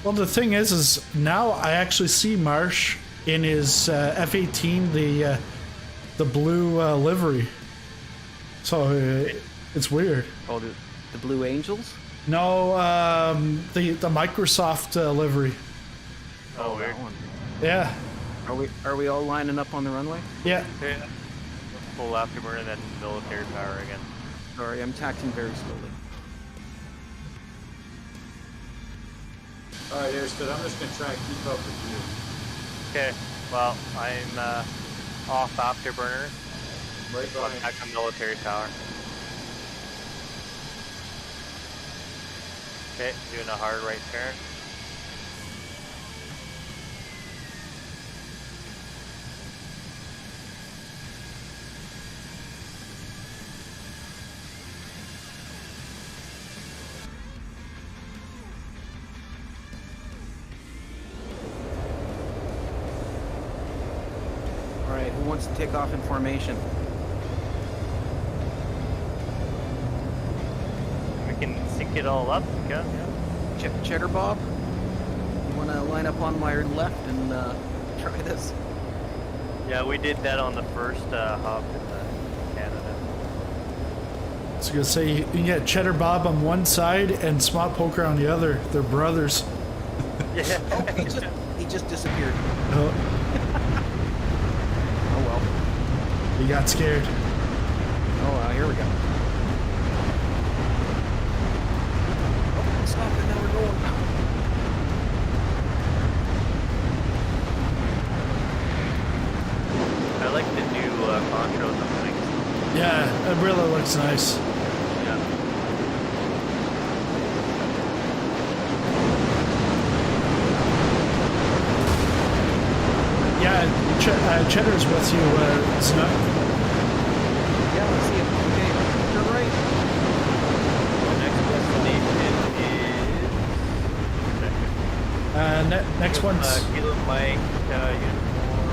Well, the thing is now I actually see Marsh in his F-18, the blue livery. So it's weird. Oh, the Blue Angels? No, the Microsoft livery. Oh, weird. That one. Yeah. Are we all lining up on the runway? Yeah. Yeah. Full Afterburner and then military power again. Sorry, I'm taxing very slowly. Alright, Airstud, I'm just gonna try and keep up with you. Okay, well, I'm off Afterburner. Right I'm behind back on military power. Okay, doing a hard right turn. All right, who wants to take off in formation? We can sync it all up. Okay. Cheddar Bob, you want to line up on my left and try this? Yeah, we did that on the first hop in Canada. I was gonna say you can get Cheddar Bob on one side and Spot Poker on the other. They're brothers. Yeah. Oh, he just disappeared. Oh, Oh well. he got scared. Oh, here we go. Oh, stop and now we're going. I like the new contrails on things. Yeah, it really looks nice. Yeah. Yeah, Cheddar's with you, Snook. Yeah, let's see it. Okay, turn right. Next destination is Next one's Kilo Mike uniform.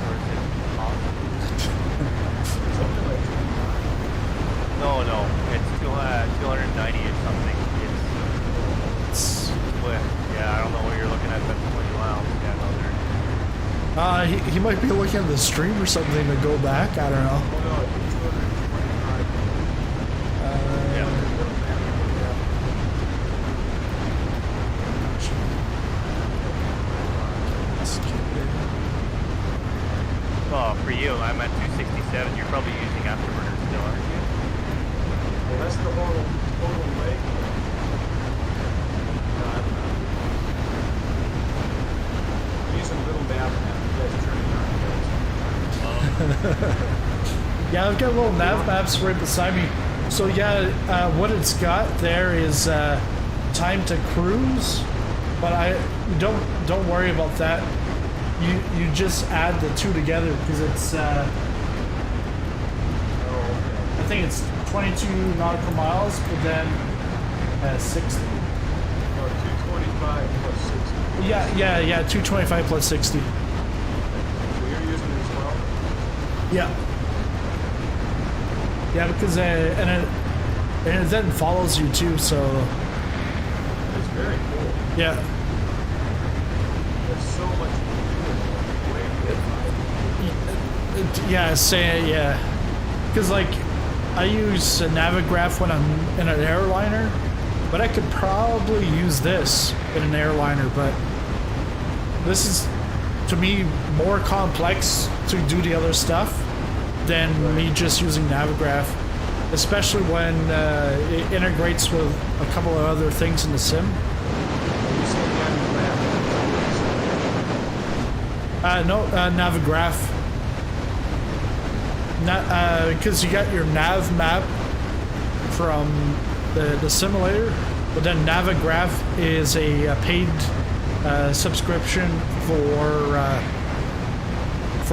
Or is it something like No, it's 290 or something. It's well, yeah, I don't know what you're looking at, but 20 miles. Yeah, no, there. he might be looking at the stream or something to go back. I don't know. Oh no, it's 225. Yeah. Well, for you, I'm at 267. You're probably using Afterburner still, aren't you? Well, that's the total leg. I'm using a little map now. You guys turning on. Yeah, I've got little nav maps right beside me. So yeah, what it's got there is time to cruise, but don't worry about that. You just add the two together because it's I think it's 22 nautical miles, but then 60. Or 225 plus 60. Yeah, 225 plus 60. So you're using it as well? Yeah. Yeah, because and it then follows you too. So It's very cool. yeah, There's so much way to get by. Yeah, say yeah. Because like, I use a Navigraph when I'm in an airliner, but I could probably use this in an airliner. But this is, to me, more complex to do the other stuff than me just using Navigraph, especially when it integrates with a couple of other things in the sim. No, Navigraph. Because you got your nav map from the simulator, but then Navigraph is a paid subscription for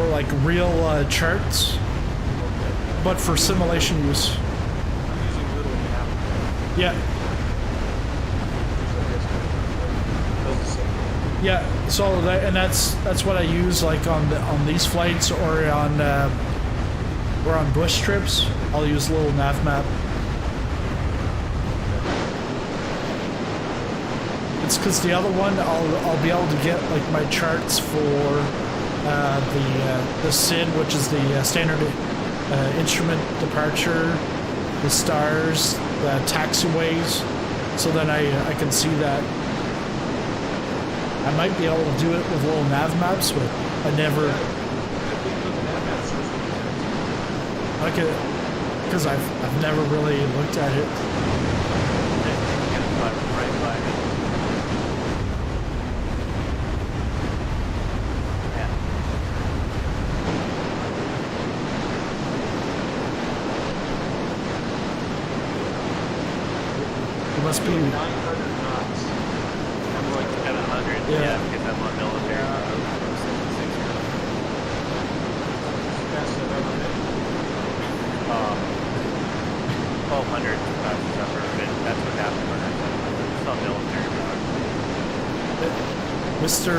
like real charts, but for simulation use. I'm using little now. Yeah. Yeah, so that's what I use like on these flights or on bush trips. I'll use a little nav map. It's because the other one I'll be able to get like my charts for the SID, which is the standard instrument departure, the stars, the taxiways. So then I can see that. I might be able to do it with little nav maps, but I never. Because I've never really looked at it. It must be 900 knots. I'm like 700. Yeah. Yeah, because I'm on military. Best I've ever been. 1200 fastest I've ever been. That's what happened when I saw military route. Mr.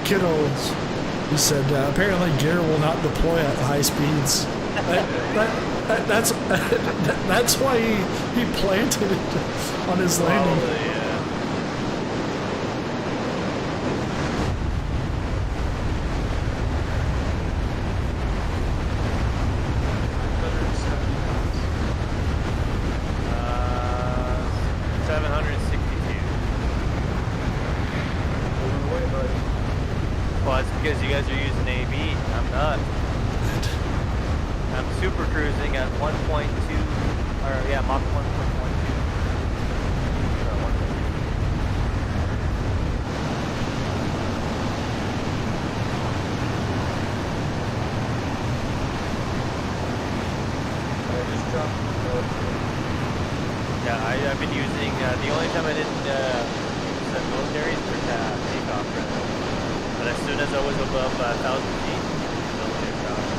Kittles. He said apparently gear will not deploy at high speeds. That's why he planted it on his landing. Probably, yeah. Because you guys are using AB, I'm not. I'm super cruising at 1.2, or yeah, Mach 1.12. Yeah, I've been using, the only time I didn't use the military is for takeoff. But as soon as I was above 1,000 feet, military dropped.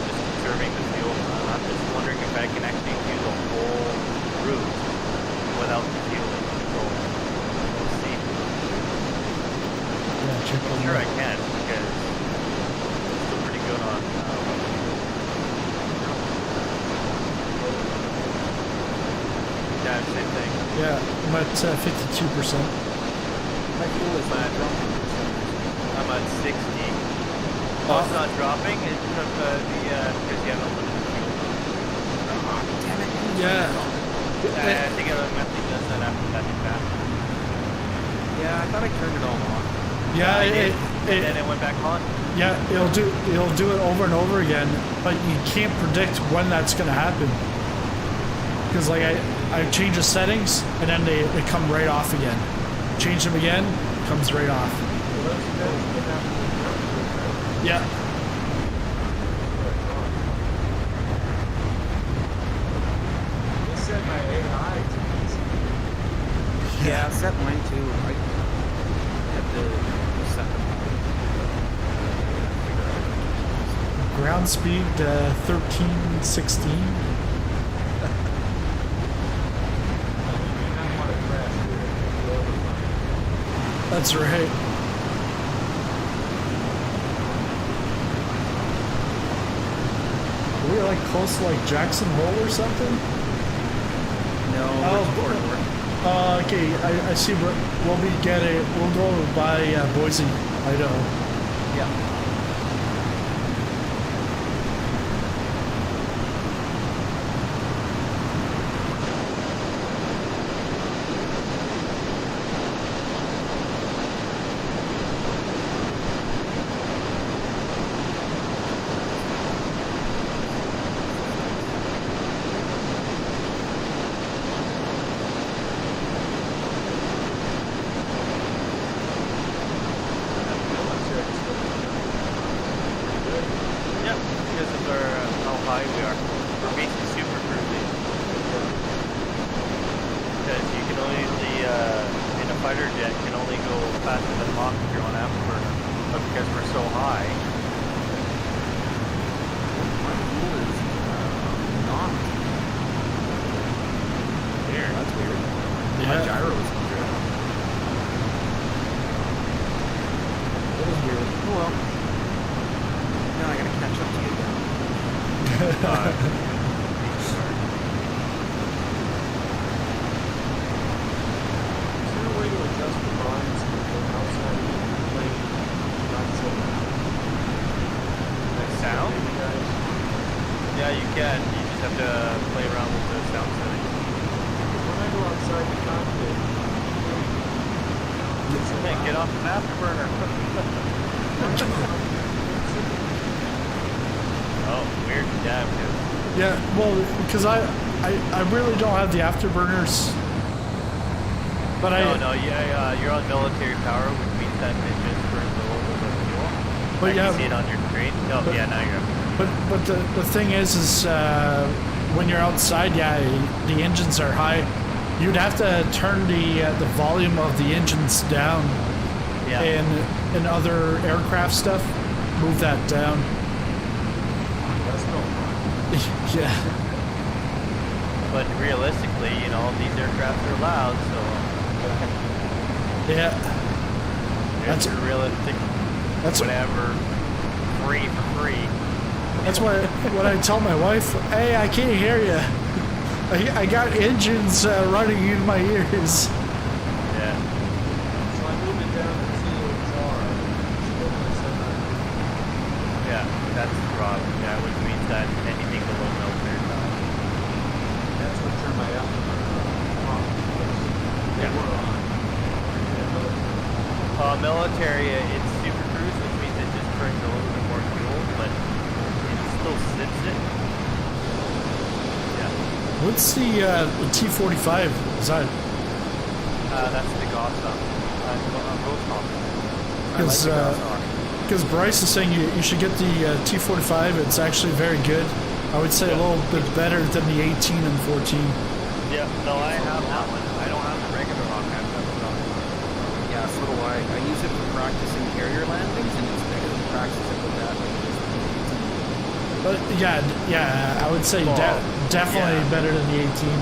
Just conserving the fuel. I'm just wondering if I can actually do the whole route without the fuel. We'll see. Yeah, check I'm sure I can because it's still pretty good on. Yeah, same thing. Yeah, I'm at 52%. My fuel is not dropping. I'm at 60. Oh, it's not dropping. It's because because you have unlimited fuel. Oh, damn it! Yeah. I think it automatically does that after that fast. Yeah, I thought I turned it all on. Yeah, I did, and then it went back on. yeah, it'll do it over and over again, but you can't predict when that's gonna happen. Because like I change the settings and then they come right off again. Change them again, comes right off. Yeah. They said my AI to easy. Yeah, I set mine too. I have to set them. Ground speed 1316. That's right. Are we like close to like Jackson Hole or something? No, Oh, okay. I see. We'll go by Boise I know. Yeah. Yep, because of how high we are. We're basically super cruising. Because you can only, in a fighter jet, can only go faster than Mach if you're on afterburner. But because we're so high, My rule is not. weird. That's weird. My Yeah. gyro is 100. That is weird. Oh well. Now I gotta catch up to you again. Is there a way to adjust the volumes from the outside plane? Not so The sound? maybe guys. Yeah, you can. You just have to play around with the sound settings. When I go outside the cockpit, Hey, get off the afterburner. Oh, weird. Yeah, because Yeah, well, because I really don't have the afterburners. But you're on military power, which means that it just burns a little bit of fuel. But I yeah, can see it on your screen. Oh, but- yeah, now you're. but the thing is when you're outside, yeah, the engines are high. You'd have to turn the volume of the engines down. Yeah. In other aircraft stuff, move that down. that's no fun. Yeah. But realistically, these aircraft are loud, so Yeah. it's That's- a realistic That's whatever free for free. that's why when I tell my wife, "Hey, I can't hear you. I got engines running in my ears." Yeah. So I moved it down to CHR. Still only 700. Yeah, that's the problem. Yeah, which means that anything below military power. That's what turned my afterburner on. They Yeah. were on. Military, it's super cruise, which means it just burns a little bit more fuel, but it still sits it. Yeah. What's the T-45? Is that? That's the Goshawk. Goshawk. Because Bryce is saying you should get the T-45. It's actually very good. I would say a little bit better than the 18 and 14. Yeah, no, I have that one. I don't have the regular rock. I have the rock. Yeah, so do I. I use it for practicing carrier landings, and it's better than practicing with that. But yeah, I would say Well, definitely yeah. better than the 18.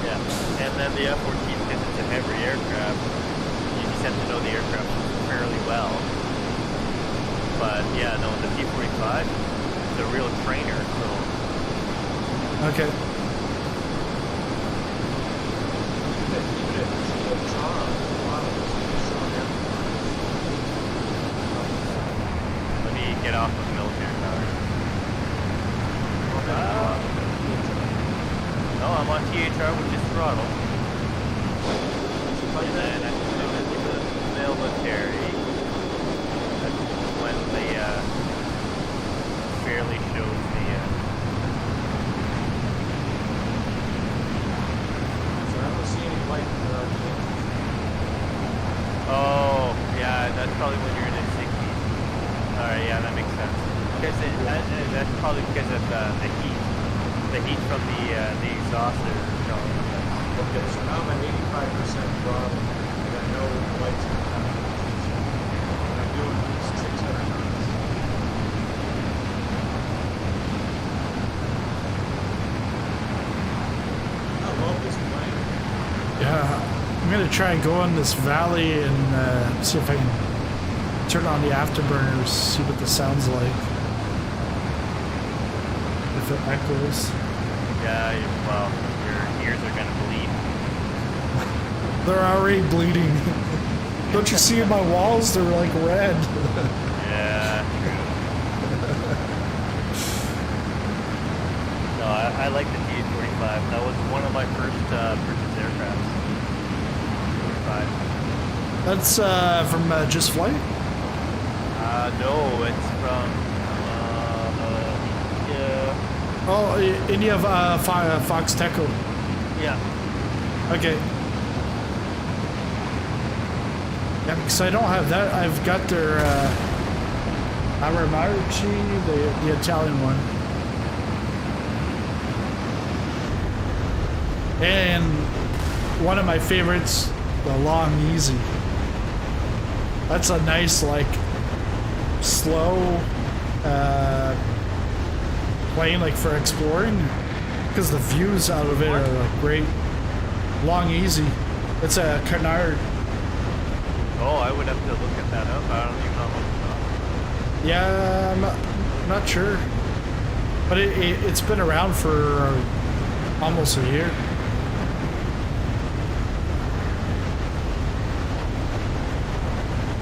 Yeah, and then the F-14, because it's a heavy aircraft, you just have to know the aircraft fairly well. But yeah, no, the T-45 is a real trainer, so Okay. Even at CHR, a lot of us are showing let me get off of military power. No, I'm on THR, which is throttle. And then I go into the military. That's when the fairly shows the So I don't see any light without the engine. oh, yeah, that's probably when you're in the 60s. Alright, yeah, that makes sense. Because that's probably because of the heat. The heat from the exhaust is showing. Okay, so now I'm at 85% throttle. I got no lights in the back. And I'm doing 600 knots. I love this plane. Yeah, I'm gonna try and go on this valley and see if I can turn on the afterburners, see what the sounds like. If it echoes. Yeah, well, your ears are gonna bleed. They're already bleeding. Don't you see my walls? They're like red. Yeah, true. No, I like the TH-45. That was one of my first purchased aircrafts. 45. That's from Just Flight? No, it's from yeah. Oh, India Fox Teco. Yeah. Okay. Yeah, because I don't have that. I've got their Aramarici, the Italian one. And one of my favorites, the Long Easy. That's a nice, like, slow plane, like, for exploring. Because the views out of it are, like, great. Long Easy. It's a Canard. Oh, I would have to look at that up. I don't even know what it's Yeah, I'm not sure. But it's been around for almost a year.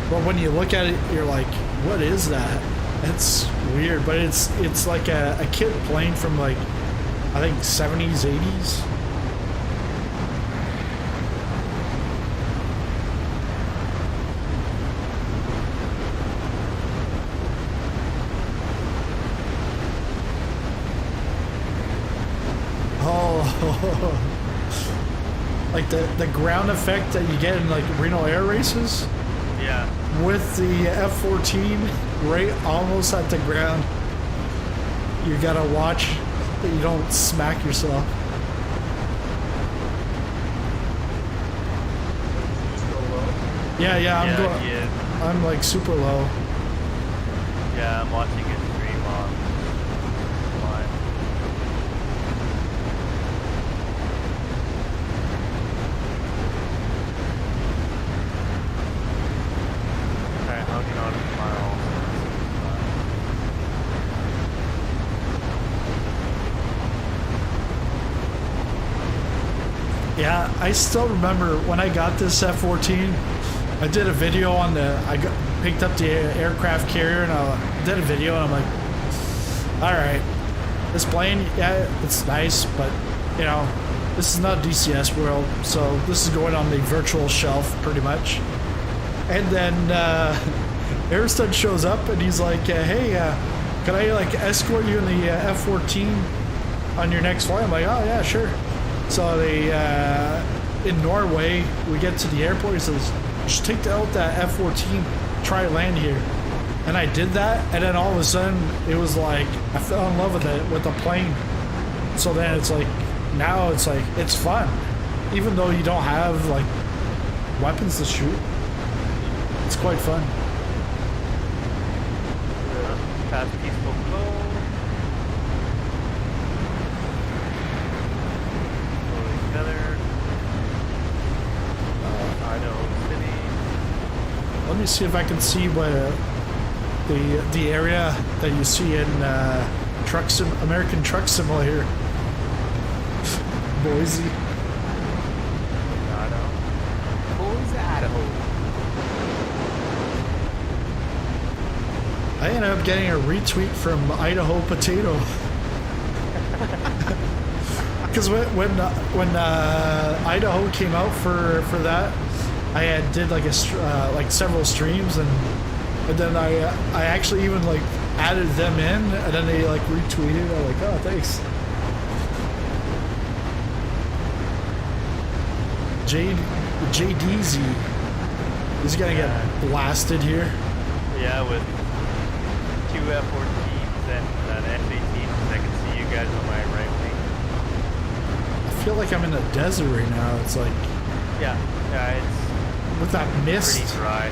But when you look at it, you're like, what is that? It's weird, but it's like a kit plane from like, I think 70s, 80s. Like the ground effect that you get in like Reno Air Races Yeah. with the F-14 right almost at the ground. You gotta watch that you don't smack yourself. Yeah, I'm going. Yeah. I'm like super low. Yeah, I'm watching it stream on live. Alright, hugging on a mile. Yeah, I still remember when I got this F-14. I did a video on picked up the aircraft carrier and I did a video and I'm like, all right, this plane, yeah, it's nice, but you know, this is not DCS world, so this is going on the virtual shelf pretty much. And then Airstud shows up and he's like, hey, can I like escort you in the F-14 on your next flight? I'm like, oh yeah, sure. So they in Norway, we get to the airport. He says, just take out that F-14, try to land here. And I did that, and then all of a sudden it was like I fell in love with it, with the plane. So then it's like now it's like it's fun, even though you don't have like weapons to shoot. It's quite fun. Past peaceful flow. Slowly together. Idaho City. Let me see if I can see where the area that you see in American Truck Simulator. Boise. Idaho. Boise, Idaho. I ended up getting a retweet from Idaho Potato. Because when Idaho came out for that, I did like like several streams and then I actually even like added them in and then they like retweeted. I'm like, oh, thanks. JDZ is gonna get blasted here. Yeah, with 2 F-14s and an F-18, I can see you guys on my right wing. I feel like I'm in a desert right now. It's like Yeah, it's with that mist. pretty dry.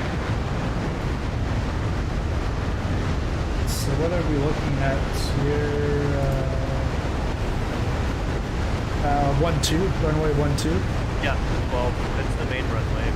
So what are we looking at here? 1-2, runway 1-2. Yeah, well, that's the main runway.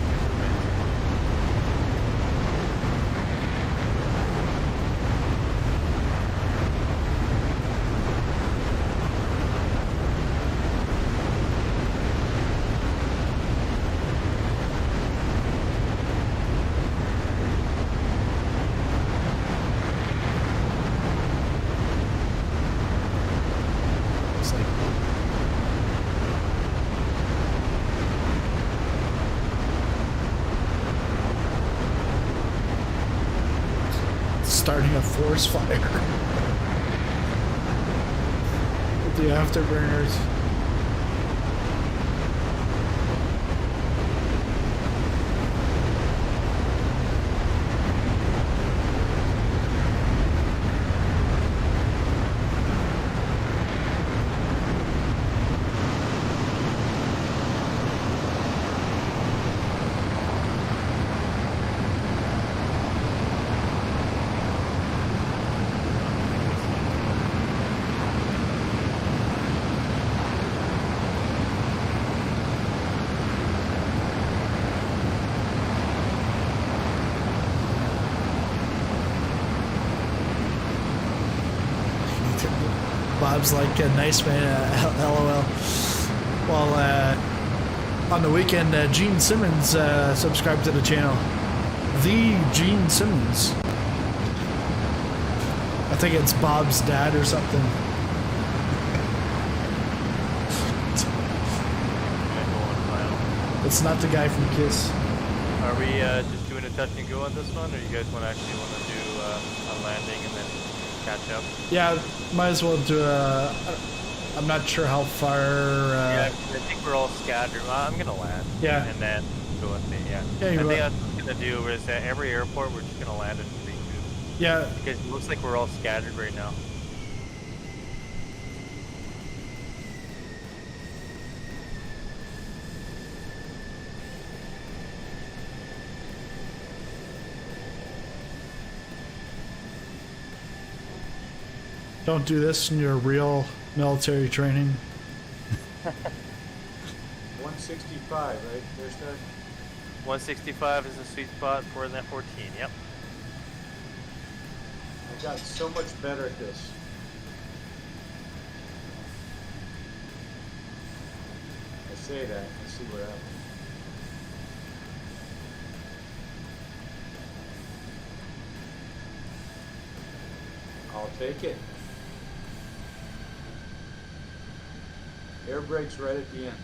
starting a forest fire with the afterburners. Bob's like a nice man, LOL. Well, on the weekend, Gene Simmons subscribed to the channel. The Gene Simmons. I think it's Bob's dad or something. It's not the guy from Kiss. Are we just doing a touch and go on this one, or you guys want to actually want to do a landing and then catch up? Yeah, might as well do a... I'm not sure how far... yeah, I think we're all scattered. Well, I'm gonna land. Yeah. And then go with me, yeah. Yeah, I you think will. that's what we're gonna do is at every airport we're just gonna land in 3-2. Yeah. Because it looks like we're all scattered right now. Don't do this in your real military training. 165, right? There's that. 165 is the sweet spot for the F-14, yep. I got so much better at this. I say that. Let's see what happens. I'll take it. Air brake's right at the end.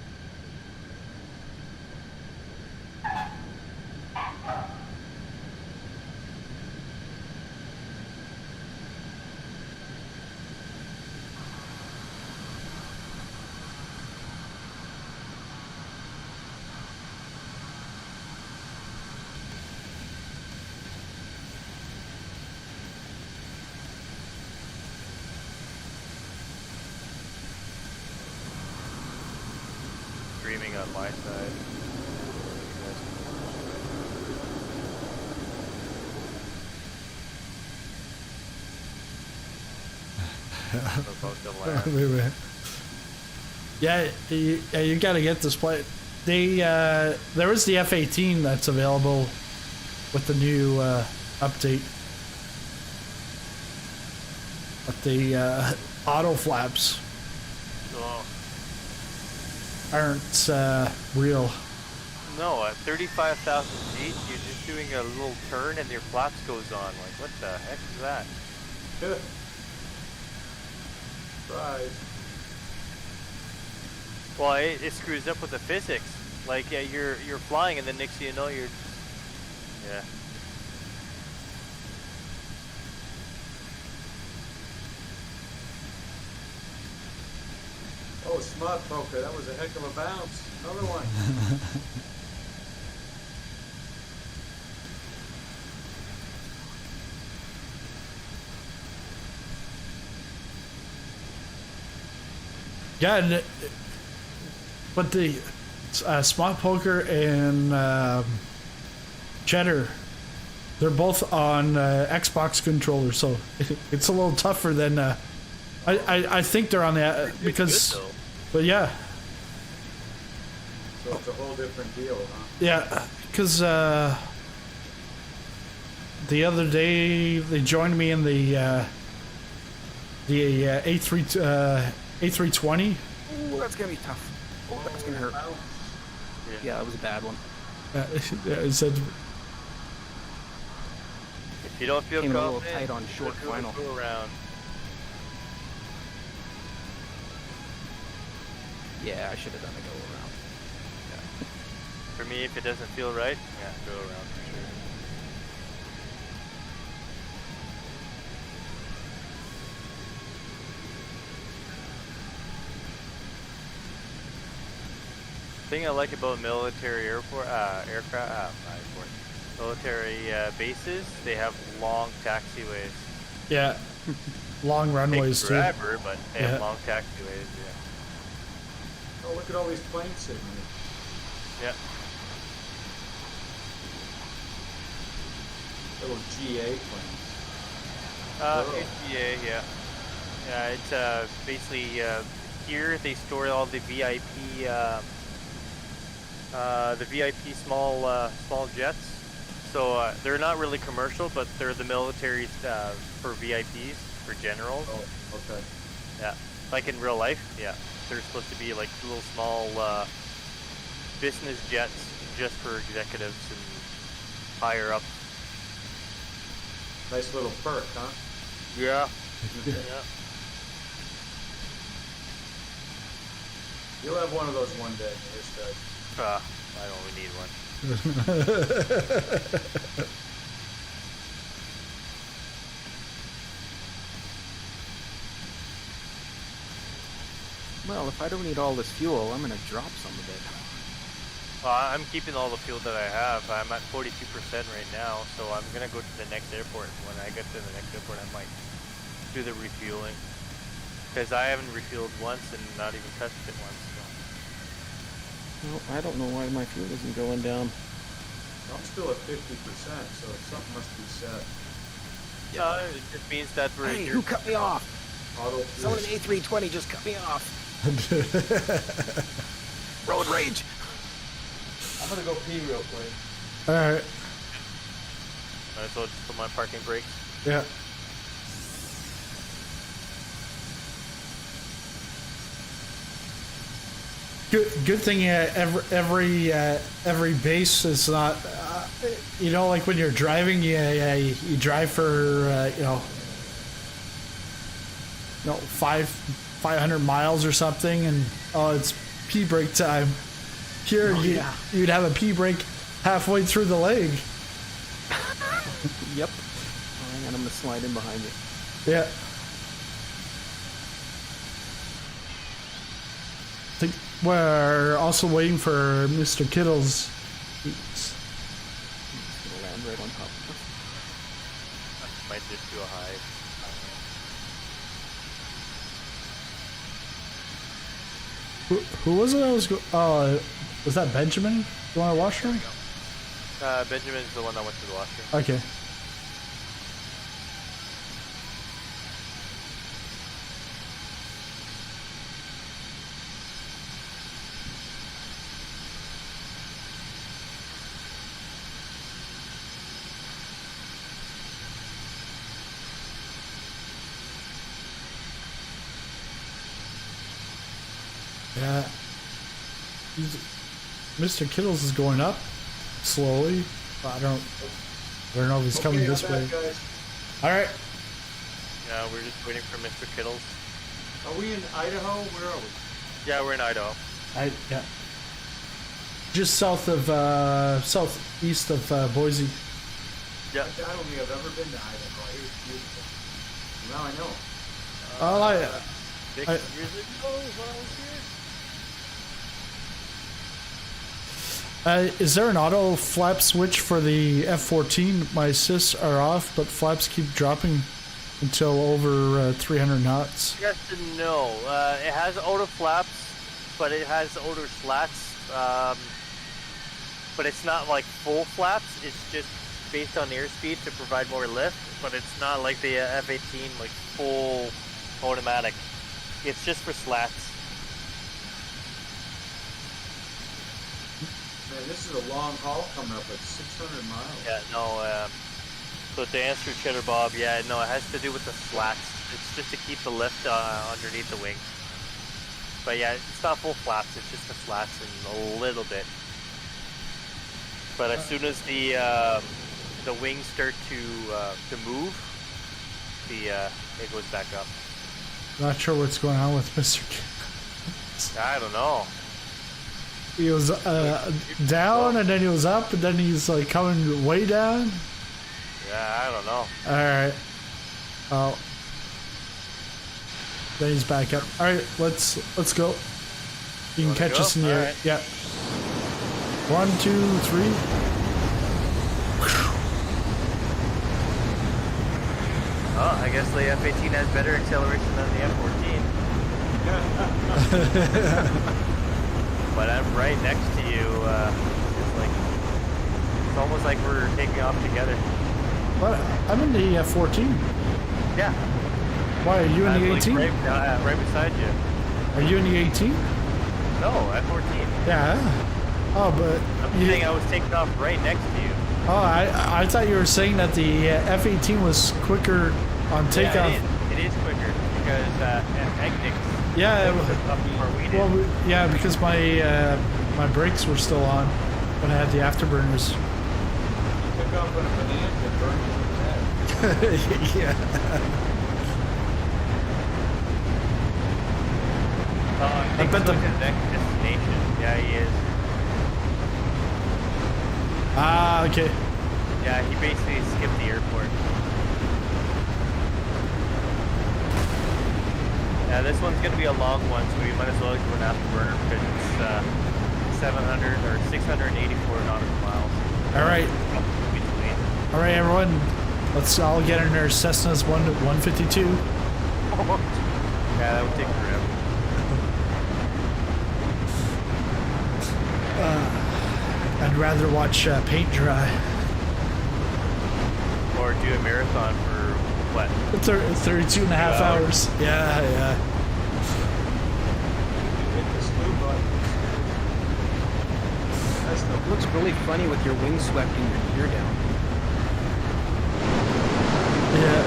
Streaming on my side. Wait. Yeah, you gotta get this plane. There is the F-18 that's available with the new update. But the auto flaps Oh. aren't real. No, at 35,000 feet, you're just doing a little turn and your flaps goes on. Like, what the heck is that? Good. Surprise. Well, it screws up with the physics. Like, yeah, you're flying, and then next thing you know, you're... Yeah. Oh, smart poker. That was a heck of a bounce. Another one. Yeah, but the Smart Poker and Cheddar, they're both on Xbox controllers, so it's a little tougher than I think they're on the because, Good, though. but yeah, So it's a whole different deal, huh? yeah, because the other day they joined me in the A320. Ooh, that's gonna be tough. Oh, that's gonna hurt. Yeah, that was a bad one. It said If you don't feel Came in a little confident, tight on short do a final. go around. Yeah, I should have done a go around. For me, if it doesn't feel right, yeah, go around for sure. thing I like about military military bases, they have long taxiways. Yeah. Long runways Takes too. forever, but they Yeah. have long taxiways. Yeah. Oh, look at all these planes sitting here. Yeah. Little GA planes. HBA, yeah. Yeah, it's basically here they store all the VIP small jets. So they're not really commercial, but they're the military's for VIPs, for generals. Oh, okay. Yeah, like in real life, yeah. They're supposed to be like little small business jets just for executives and higher up. Nice little perk, huh? Yeah. Yeah. You'll have one of those one day, Airstud. I don't need one. Well, if I don't need all this fuel, I'm gonna drop some of it. I'm keeping all the fuel that I have. I'm at 42% right now, so I'm gonna go to the next airport. When I get to the next airport, I might do the refueling. Because I haven't refueled once and not even touched it once. So. Well, I don't know why my fuel isn't going down. I'm still at 50%, so something must be set. It just means that we're Hey, who cut me off? Auto Someone in A320 just cut me off. Road rage. I'm gonna go pee real quick. Alright. Might as well just put my parking brakes. Yeah. Good thing every base is not you know, like when you're driving you drive for you know 500 miles or something, and it's pee break time. Here you'd have a pee break halfway through the leg. Yep. Hang on, I'm gonna slide in behind you. Yeah. I think we're also waiting for Mr. Kittle's. I'm just gonna land right on top of us. Might just do a high. Who was it? Was that Benjamin? You want to washroom? Benjamin's the one that went to the washroom. Okay. Yeah. Mr. Kittles is going up slowly. I don't know if he's coming this way. Guys. All right. Yeah, we're just waiting for Mr. Kittles. Are we in Idaho? Where are we? Yeah, we're in Idaho. Yeah. Just south of southeast of Boise. Yeah. I don't think I've ever been to Idaho. I hear it's beautiful. Now I know. Oh, 6 years ago when I was here. Is there an auto flap switch for the F-14? My assists are off, but flaps keep dropping until over 300 knots. Yes and no. It has auto flaps, but it has auto slats. But it's not like full flaps. It's just based on airspeed to provide more lift. But it's not like the F-18, like full automatic. It's just for slats. Man, this is a long haul coming up, like 600 miles. Yeah, no. So to answer Cheddar Bob, yeah, no, it has to do with the slats. It's just to keep the lift underneath the wing. But yeah, it's not full flaps. It's just the slats and a little bit. But as soon as the wings start to move, it goes back up. Not sure what's going on with Mr. I don't know. He was down, and then he was up, and then he's like coming way down. Yeah, I don't know. All right. Oh. Then he's back up. All right, let's go. You can catch go? us in the air. Alright. Yeah. 1, 2, 3. Oh, I guess the F-18 has better acceleration than the F-14. But I'm right next to you. It's almost like we're taking off together. What? I'm in the 14. Yeah. Why are you in I'm the like 18? right beside you. Are you in the 18? No, F-14. Yeah. Oh, but I'm saying I was taking off right next to you. oh, I thought you were saying that the F-18 was quicker on takeoff. Yeah, it is quicker because Egnix Yeah. took off before we did. Well, yeah, because my brakes were still on when I had the afterburners. You took off on a banana that burned you in the head. Yeah. I think bet he's going to the next destination. Yeah, he is. Ah, okay. Yeah, he basically skipped the airport. Yeah, this one's going to be a long one, so we might as well do an afterburner because it's 700 or 684 nautical miles. All right. Between. All right, everyone. Let's all get in our Cessna's 152. Yeah, that would take forever. I'd rather watch paint dry. Or do a marathon for what? 32 and a half 2 hours. hours. Yeah, yeah. Hit the slew button. That's the It looks really funny with your wings swept and your gear down. Yeah.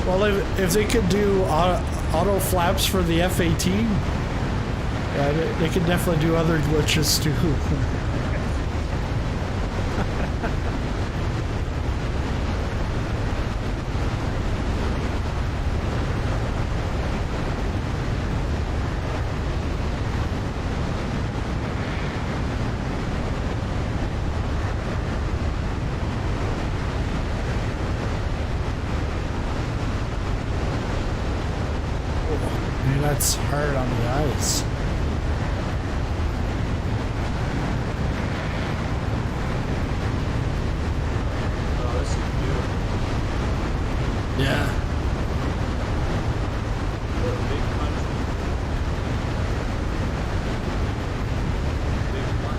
Well, if they could do auto flaps for the F-18, yeah, they could definitely do other glitches too. Man, that's hard on the ice. Oh, this is beautiful. Yeah. What a big country. Big country.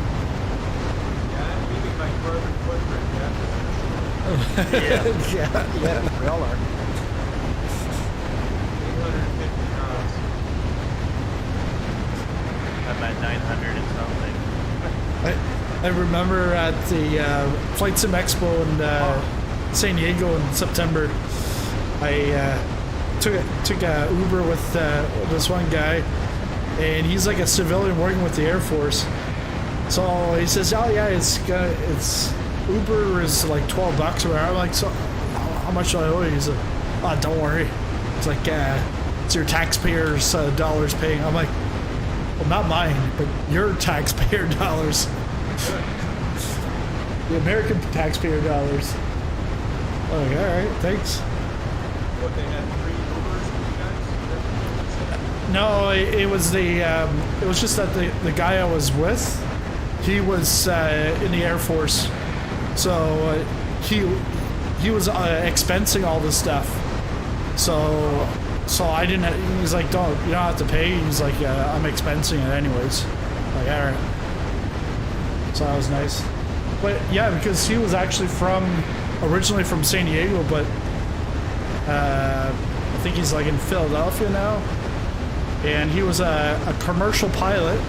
Yeah, I'm meeting my carbon footprint, that's for sure. Yeah. Yeah, we all are. 850 knots. I'm at 900 and something. I remember at the Flight Sim Expo in San Diego in September, I took a Uber with this one guy, and he's like a civilian working with the Air Force. So he says, "Oh yeah, it's Uber is like $12 or whatever." I'm like, "So how much do I owe you?" He's like, "Oh, don't worry. It's like it's your taxpayers' dollars paying." I'm like, "Well, not mine, but your taxpayer dollars." The American taxpayer dollars. I'm like, all right, thanks. What, they had 3 Ubers for you guys? No, it was just that the guy I was with, he was in the Air Force, so he was expensing all this stuff. So I didn't. He's like, "Don't, you don't have to pay." He's like, "I'm expensing it anyways." I'm like, all right. So that was nice. But yeah, because he was actually originally from San Diego, but I think he's like in Philadelphia now. And he was a commercial pilot,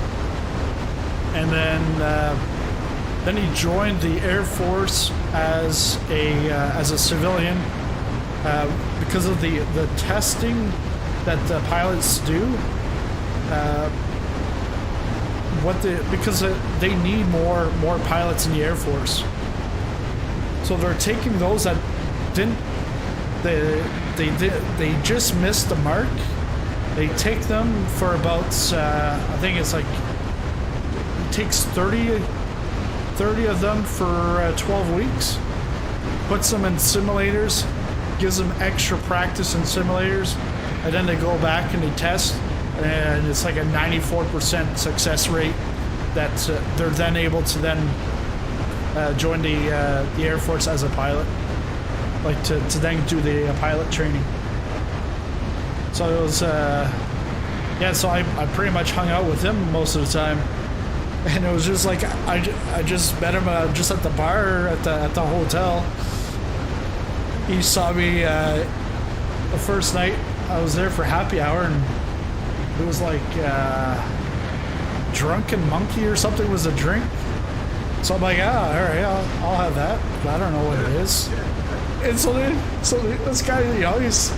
and then he joined the Air Force as a civilian because of the testing that the pilots do. because they need more pilots in the Air Force. So they're taking those that didn't they just missed the mark. They take them for about I think it's like it takes 30 of them for 12 weeks. Puts them in simulators, gives them extra practice in simulators, and then they go back and they test, and it's like a 94% success rate that they're then able to then join the Air Force as a pilot, like to then do the pilot training. So it was yeah, so I pretty much hung out with him most of the time, and it was just like I just met him just at the bar at the hotel. He saw me the first night I was there for happy hour, and it was like Drunken Monkey or something was a drink. So I'm like, all right, I'll have that. But I don't know what it is. And so this guy, you know, he's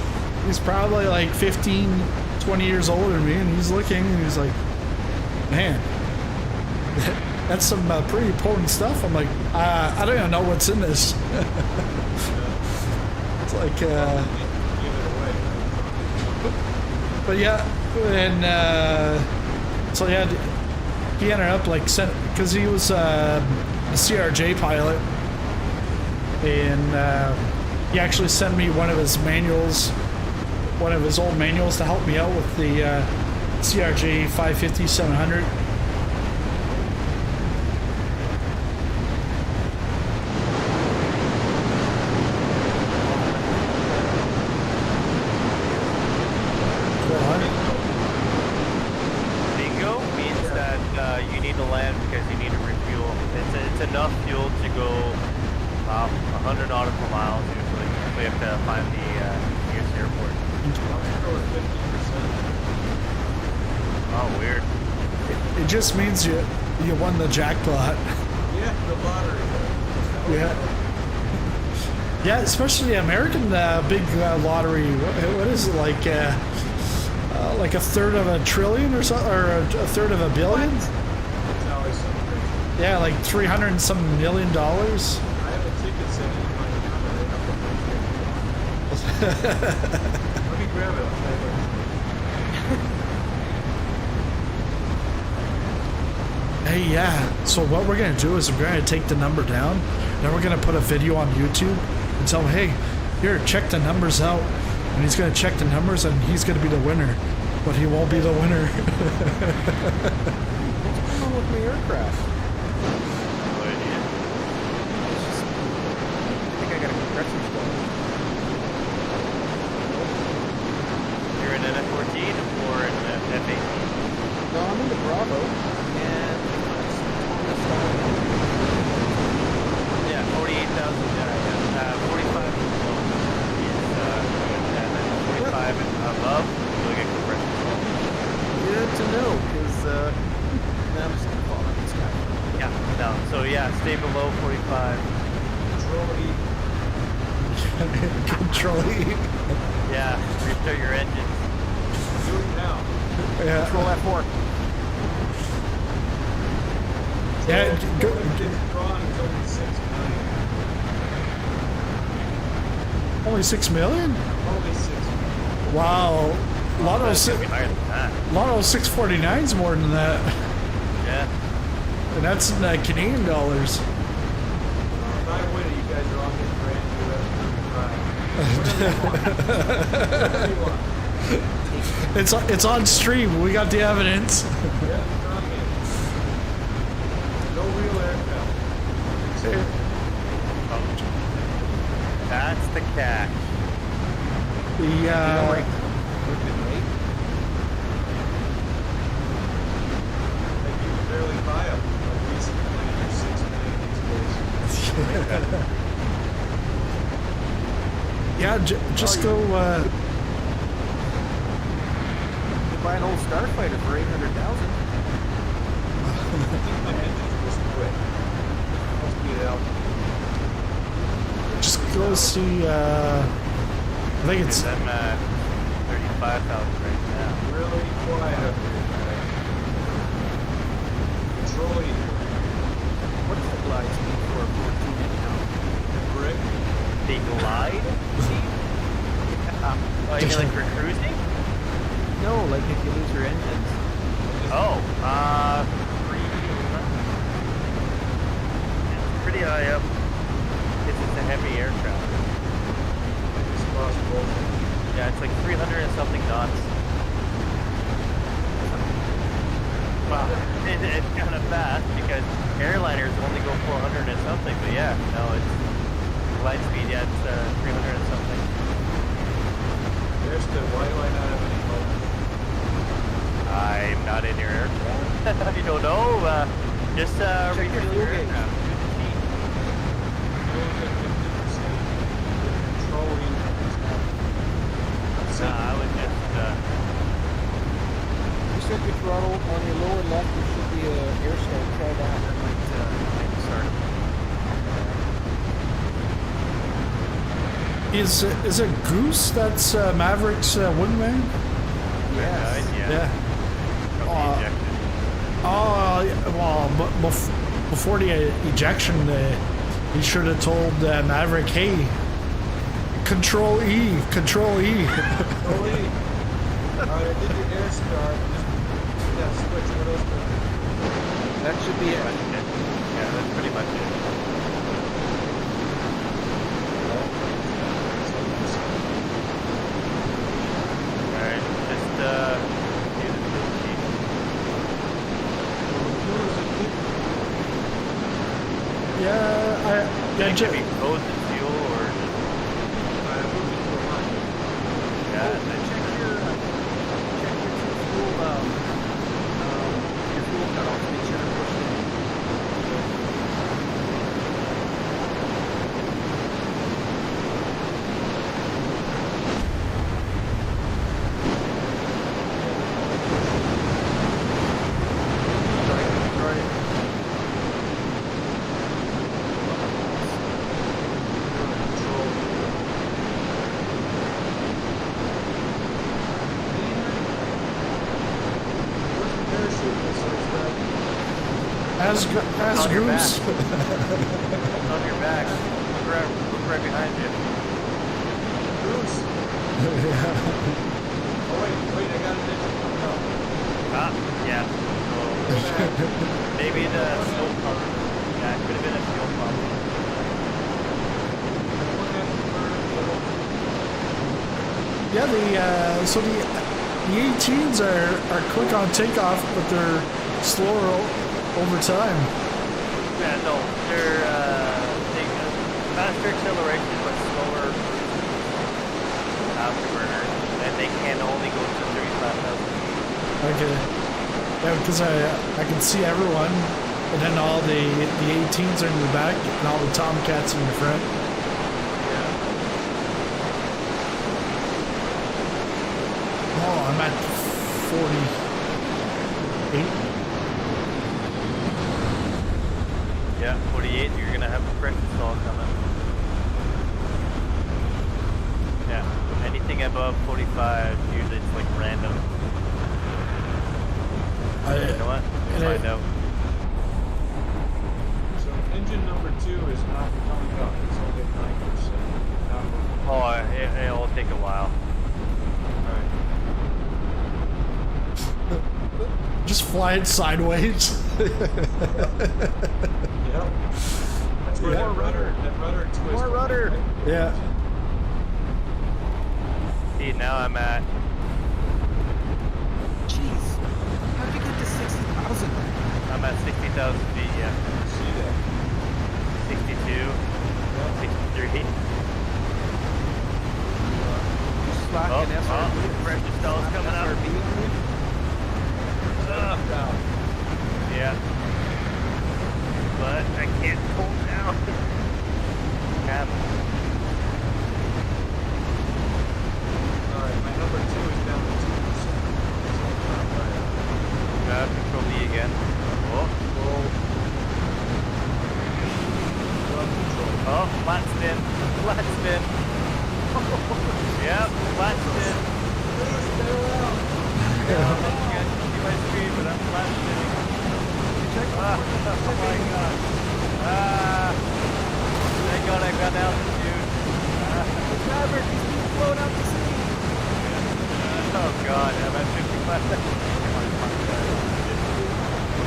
probably like 15, 20 years older than me, and he's looking and he's like, man, that's some pretty potent stuff. I'm like, I don't even know what's in this. It's like, but yeah, and so yeah, he ended up like because he was a CRJ pilot, and he actually sent me one of his manuals, one of his old manuals to help me out with the CRJ 550-700. Just means you won the jackpot. Yeah, the lottery. Yeah. Yeah, especially the American big lottery. What is it, like a third of $1 trillion or so, or a third of $1 billion? It's always something. Yeah, like $300 and some million. I have a ticket sitting in my camera. Let me grab it. I'll tell you what. Hey, yeah. So what we're gonna do is we're gonna take the number down, then we're gonna put a video on YouTube and tell him, hey, here, check the numbers out. And he's gonna check the numbers and he's gonna be the winner, but he won't be the winner. What's going on with my aircraft? No idea. I think I got a compressor going. You're in an F-14 or an F-18? No, I'm in the Bravo. And Yeah, 48,000. 45 is 45 and above. You'll get compression. good to know, because I'm just gonna fall out this guy. Yeah, no. So yeah, stay below 45. Control E. Yeah, restart your engines. Do it now. Yeah. Control F4. Yeah, go, Drawn is only 6 million. only 6 million? Only 6 million. Wow. Lotto It's gonna be higher than that. Lotto 649's more than that. Yeah. And that's in Canadian dollars. If I win it, you guys are all getting brand new F-35. Whatever you want. It's on stream. We got the evidence. Yeah, strong in. No real aircraft. That's the cash. The Like you can barely buy them. Like recently, you're 6 million these days. yeah, just go. You buy an old Starfighter for 800,000. I think my engines was quick. Must be it out. Just go see. I think it's. I'm at 35,000 right now. Really quiet up here. Rolling What is the glide speed for a 14 anyhow? brick. They glide? Oh, you mean like for cruising? No, like if you lose your engines. Oh, it's pretty high up. It's just a heavy aircraft. It's possible. Yeah, it's like 300 and something knots. Wow, it's kind of fast because airliners only go 400 and something. But yeah, no, it's glide speed. Yeah, it's 300 and something. Airstud, why do I not have any motors? I'm not in your aircraft. You don't know. Just Check your refuel fuel your gauge. aircraft. Fuel's at 50%. Controlling. I would just. You set your throttle on your lower left. There should be a Airstud. Try that. That might start. Is it Goose that's Maverick's wingman? Yes. Yeah. From the injection. Oh, well, before the ejection, he should have told Maverick, hey, Control E, Control E. Controlling. Alright, I did the air start. Just that switch. What else do I do? That should be Pretty it. much it. Yeah, that's pretty much it. Alright, just do the fuel sheet. Yeah, Think if he goes to fuel or just, yeah, Check your fuel cutoff. Make sure to push it. as on your Goose. it's on your back. Look right behind you. Bruce. Oh wait, I got a digital. Ah, yeah. So, maybe the fuel pump. Yeah, it could have been a fuel pump. Yeah, so the A-18s are quick on takeoff, but they're slower over time. Yeah, no, they're they, faster acceleration but slower afterburner, and they can only go to 35,000 feet. Okay. Yeah, because I can see everyone, and then all the 18s are in the back, and all the Tomcats in the front. Oh, I'm at 48. Yeah, 48, you're gonna have a pressure stall coming. Yeah, anything above 45, usually it's like random. You know what? We'll find out. So engine number 2 is not coming up. It's only at 9%. Oh, it'll take a while. Just flying sideways. Yep. That's where that rudder twist. More rudder. Yeah. See, now I'm at, Jeez. How'd you get to 60,000? I'm at 60,000 feet, yeah. See that? 62, 63. You slacking SRB? Pressure stall's coming up. SRB on you? Down. Yeah. But I can't pull down. Crap. Alright, my number 2 is down to 2%. Grab control E again. Oh. Oh, flat spin. Flat spin. Yep, flat spin. Yeah, I'm looking at my speed, but I'm flat spinning. Check the Oh my god. Thank god I got altitude. Robert, he's being blown out to sea. Oh god, I'm at 55.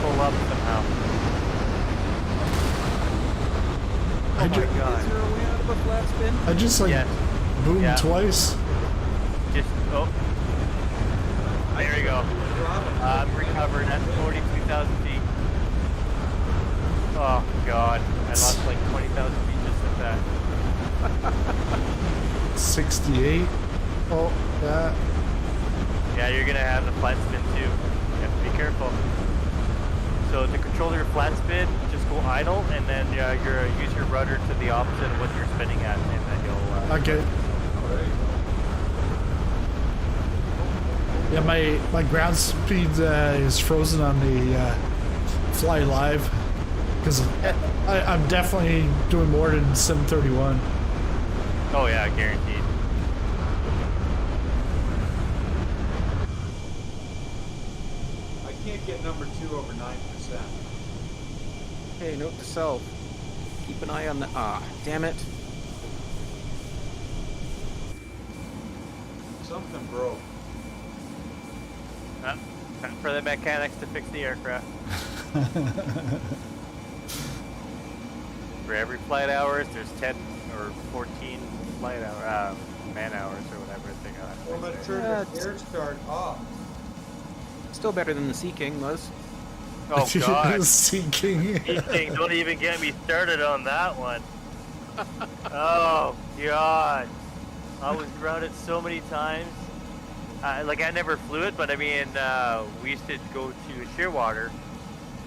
Pull up somehow. I Oh my ju- god. Is there a way out of a flat spin? I just like Yes. boomed Yeah. twice. Just, oh. There we go. I'm recovered at 42,000 feet. Oh god, I lost like 20,000 feet just like that. 68. Oh, yeah. Yeah, you're gonna have the flat spin too. You have to be careful. So to control your flat spin, just go idle, and then use your rudder to the opposite of what you're spinning at, and then you'll. Okay. Yeah, my ground speed is frozen on the Fly Live because I'm definitely doing more than 731. Oh yeah, guaranteed. I can't get number 2 over 9%. Hey, note to self. Keep an eye on the... damn it. Something broke. Time for the mechanics to fix the aircraft. For every flight hours, there's 10 or 14 flight hour, man hours or whatever they got. Well, let's turn the air start off. Still better than the Sea King was. Oh god. Seeking. King, don't even get me started on that one. Oh god. I was grounded so many times. Like I never flew it, but I mean, we used to go to Shearwater,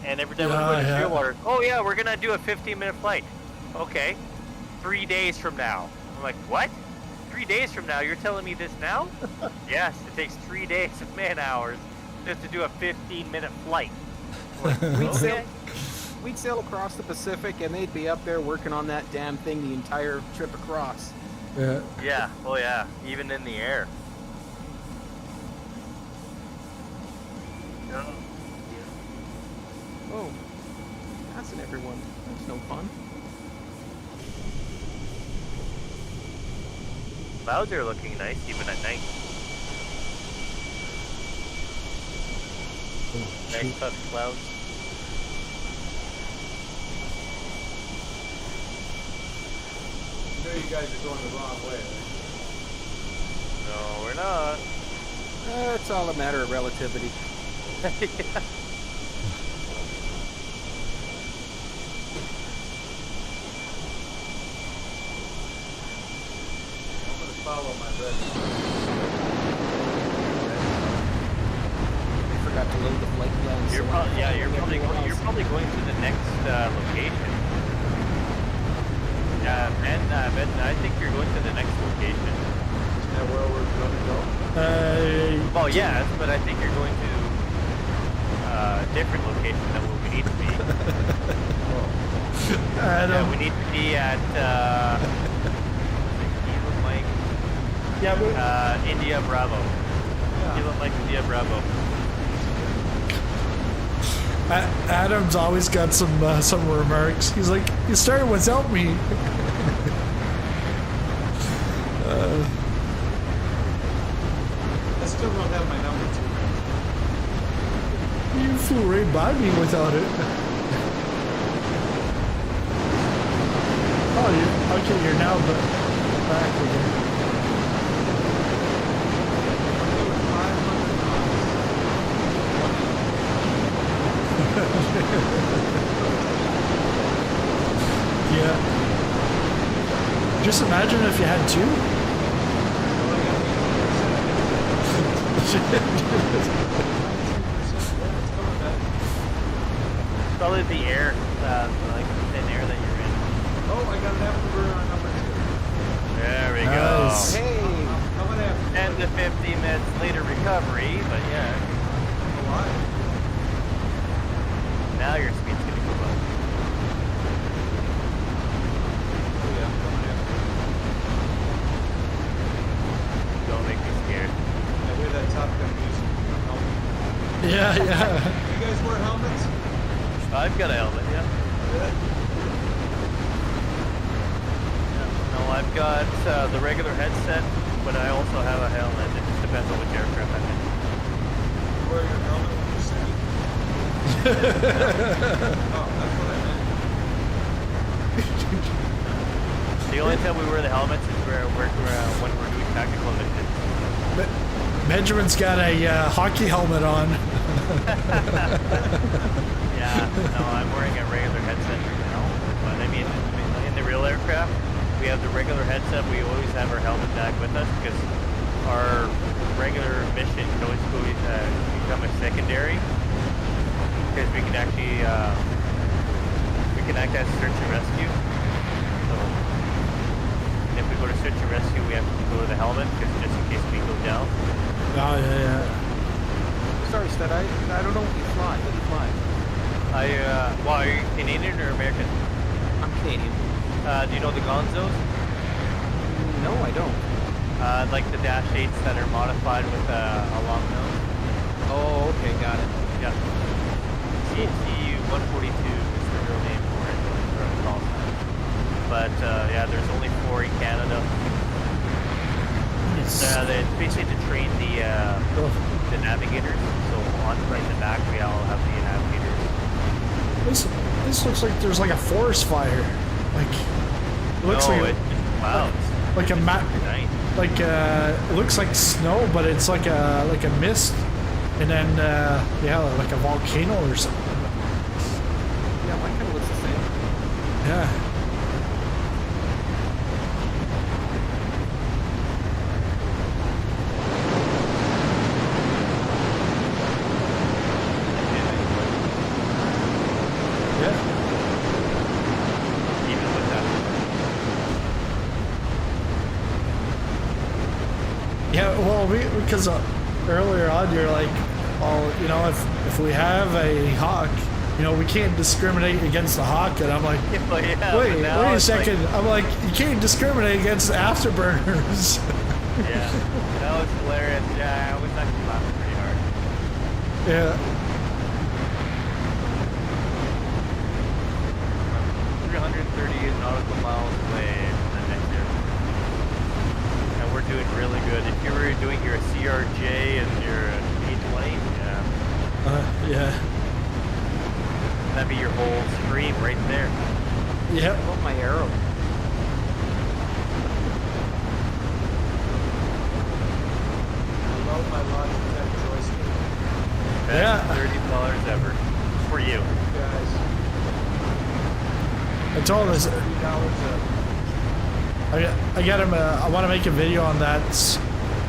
and every time we went to Shearwater, oh yeah, we're gonna do a 15-minute flight. Okay, 3 days from now. I'm like, what? 3 days from now? You're telling me this now? Yes, it takes 3 days of man hours just to do a 15-minute flight. Like, okay. We'd sail across the Pacific, and they'd be up there working on that damn thing the entire trip across. Yeah. Yeah, oh yeah, even in the air. Oh, that's in everyone. That's no fun. Clouds are looking nice even at night. Nice tough clouds. You know you guys are going the wrong way, right? No, we're not. It's all a matter of relativity. Yeah. I'm going to follow my red. I forgot to load the flight plan. You're probably going to the next location. Yeah, Ben, I think you're going to the next location. Isn't that where we're going to go? Well, yes, but I think you're going to a different location than what we need to be. Yeah, we need to be at India Bravo. Kilo Mike India Bravo. Adam's always got some remarks. He's like, you started without me. I still don't have my number 2. You flew right by me without it. Oh, you're now back again. Yeah. Just imagine if you had two. Probably the air, like the thin air that you're in. Oh, I got an afterburner on number 2. There we Nice. go. Hey! I'm going to have 10 to 15 minutes later recovery, but yeah. alive. Now your speed's gonna go up. Oh, yeah, I'm coming after. Don't make me scared. I hear that Top Gun music. Helmet. Yeah. You guys wear helmets? I've got a helmet, yeah. No, I've got the regular headset, but I also have a helmet. It just depends on which aircraft I'm in. You wear your helmet when you're sitting. Oh, that's what I meant. The only time we wear the helmets is when we're doing tactical missions. Benjamin's got a hockey helmet on. Yeah, no, I'm wearing a regular headset right now. But I mean, in the real aircraft, we have the regular headset. We always have our helmet back with us because our regular mission can always become a secondary. Because we can actually, we can act as search and rescue. So, if we go to search and rescue, we have to go to the helmet because just in case we go down. Oh, yeah. Sorry, Stud. I don't know what you fly. What do you fly? Well, are you Canadian or American? I'm Canadian. Do you know the Gonzos? No, I don't. Like the Dash 8s that are modified with a long nose. Oh, okay, got it. Yeah. CT 142 is the real name for it, or a call sign. But yeah, there's only 4 in Canada. They basically to train the navigators. So on right in the back, we all have the navigators. This looks like there's like a forest fire. Like, it looks like it's clouds. like a map. Night. Like it looks like snow, but it's like a mist, and then yeah, like a volcano or something. Yeah, mine kind of looks the same. Yeah. Even with that. Yeah, well, because earlier on you're like, well, you know, if we have a Hawk, you know, we can't discriminate against the Hawk, and I'm like, But yeah, wait but now a it's second, I'm like, you can't discriminate against afterburners. Like, yeah, that was hilarious. Yeah, I was actually laughing pretty hard. Yeah. 330 nautical miles away from the next airport. And we're doing really good. If you were doing your CRJ and your A-20, yeah, Yeah. that'd be your whole stream right there. Yep. Oh, my arrow. I love my Logitech joystick. Best Yeah. $30 ever for you. Guys, I told him, $30 ever. I got him. I want to make a video on that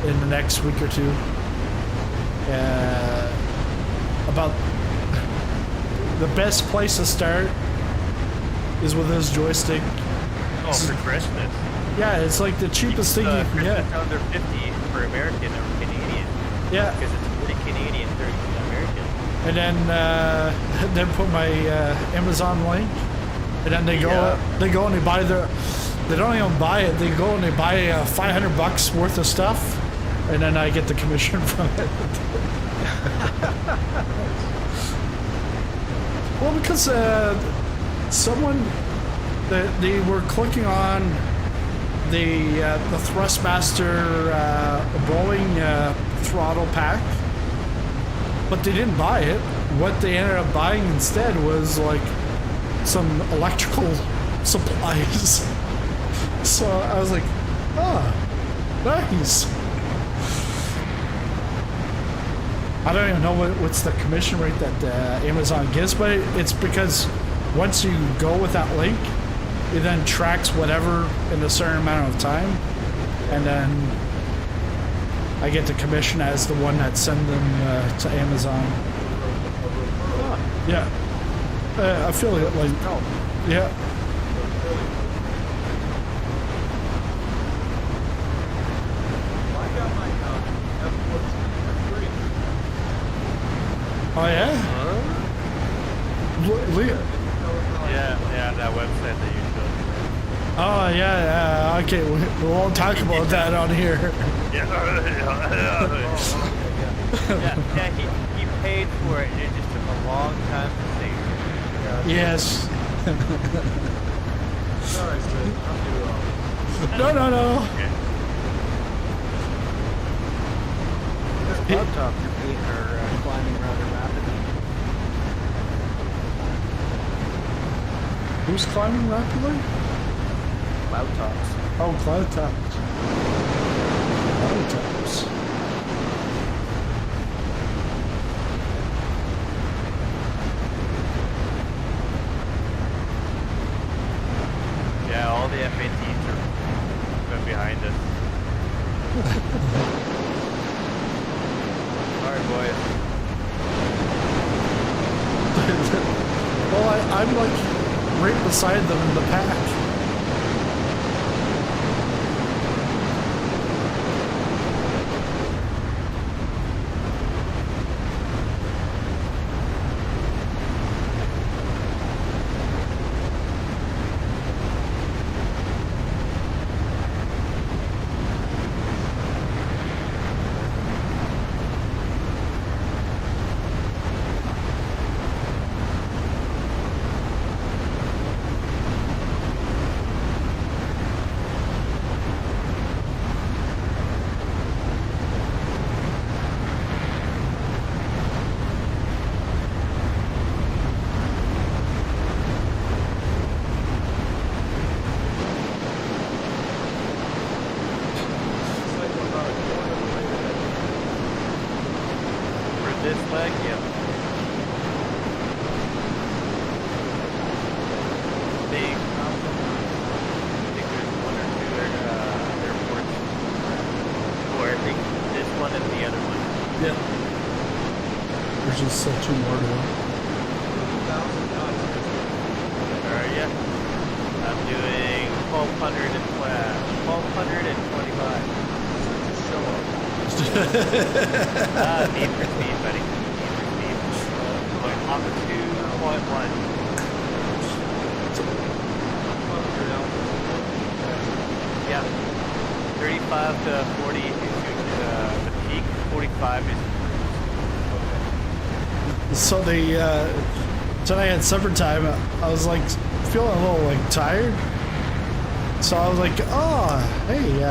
in the next week or two. About the best place to start is with this joystick. Oh, for Christmas. Yeah, it's like the cheapest thing you can Christmas get. under 50 for American or Canadian. Yeah, Because it's 40 Canadian, 30 American. and then put my Amazon link, and then they go Yeah. and they buy they don't even buy it. They go and they buy $500 worth of stuff, and then I get the commission from it. Well, because someone they were clicking on the Thrustmaster Boeing throttle pack, but they didn't buy it. What they ended up buying instead was like some electrical supplies. So I was like, oh, nice. I don't even know what's the commission rate that Amazon gives, but it's because once you go with that link, it then tracks whatever in a certain amount of time, and then I get the commission as the one that send them to Amazon. Yeah, I feel like yeah. I got my F-14 for free. Oh yeah. Yeah, that website that you showed. Oh yeah. Okay, we won't talk about that on here. Yeah, he paid for it, and it just took a long time to say. got you. Yes. Sorry, Sid. I'm too wrong. No, no, no. Okay. Cloud top, you're climbing rather rapidly. Who's climbing rapidly? Cloud tops. Oh, cloud tops. Cloud tops. Yeah, all the F-18s are right behind us. Alright, boys. Well, I'm like right beside them in the pack. It's like we're about a quarter of the way there. For this leg, yep. I think there's one or two airports. Or I think this one and the other one. Yeah. There's just two more to go. 1,000 knots. Are ya? I'm doing 1,225. Just show up. Need for speed, buddy. Need for speed. Going off of 2.1. Fuck your altitude. Yeah. 35 to 40 is the peak. 45 is So tonight at supper time, I was like feeling a little like tired. So I was like, oh, hey,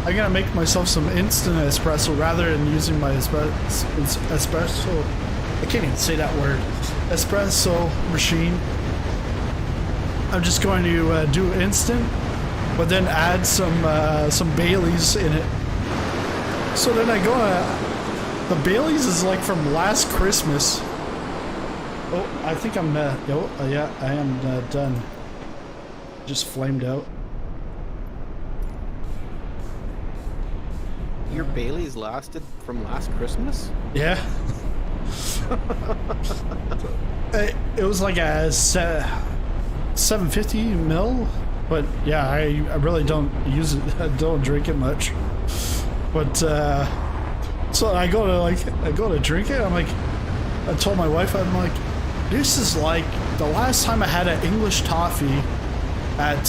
I'm gonna make myself some instant espresso rather than using my espresso. I can't even say that word. Espresso machine. I'm just going to do instant, but then add some Baileys in it. So then I go. The Baileys is like from last Christmas. Oh, I think I'm yeah, I am done. Just flamed out. Your Bailey's lasted from last Christmas? Yeah. It was like a 750 mil, but yeah, I really don't use it. I don't drink it much. But so I go to drink it. I'm like, I told my wife, I'm like, this is like the last time I had an English toffee at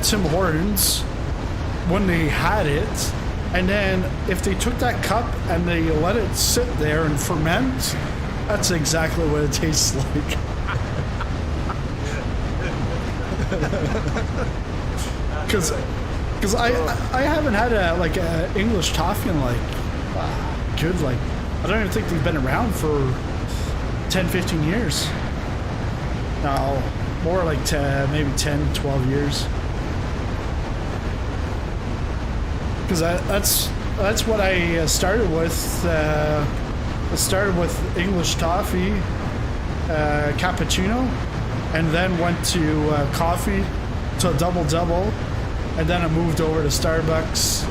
Tim Hortons when they had it. And then if they took that cup and they let it sit there and ferment, that's exactly what it tastes like. Because I haven't had a English toffee in like good like I don't even think they've been around for 10-15 years. No, more like maybe 10-12 years. Because that's what I started with. I started with English toffee, cappuccino, and then went to coffee, to a double, and then I moved over to Starbucks,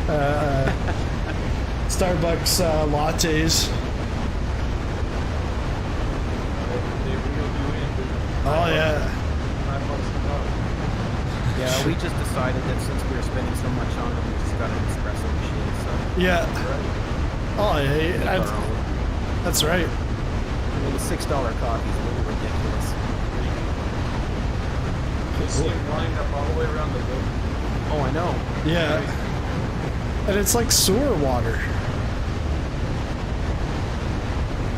lattes. They reel you in. Oh yeah, $5 a cup. Yeah, we just decided that since we were spending so much on them, we just got an espresso machine, so yeah. Oh make yeah, our own. that's right. I mean, the $6 coffee is a little ridiculous. You see them lined up all the way around the building. Oh, I know. Yeah, and it's like sewer water.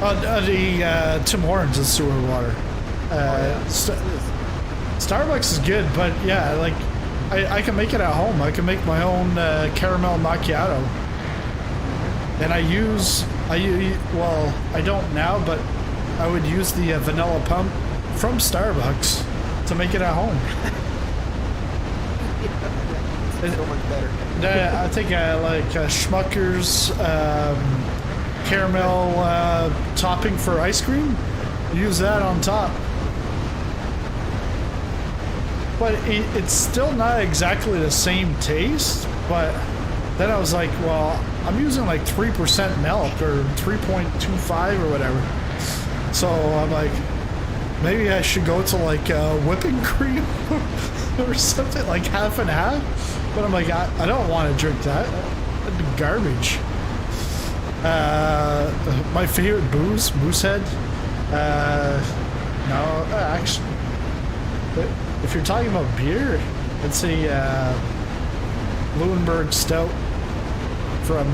The Tim Hortons is sewer water. Starbucks is good, but yeah, like I can make it at home. I can make my own caramel macchiato, and well, I don't now, but I would use the vanilla pump from Starbucks to make it at home. So much better. I think like Schmucker's caramel topping for ice cream. Use that on top. But it's still not exactly the same taste. But then I was like, well, I'm using like 3% milk or 3.25 or whatever. So I'm like, maybe I should go to like whipping cream or something, like half and half. But I'm like, I don't want to drink that. That'd be garbage. My favorite booze, Moosehead. No, actually, if you're talking about beer, it's a Leuenberg Stout from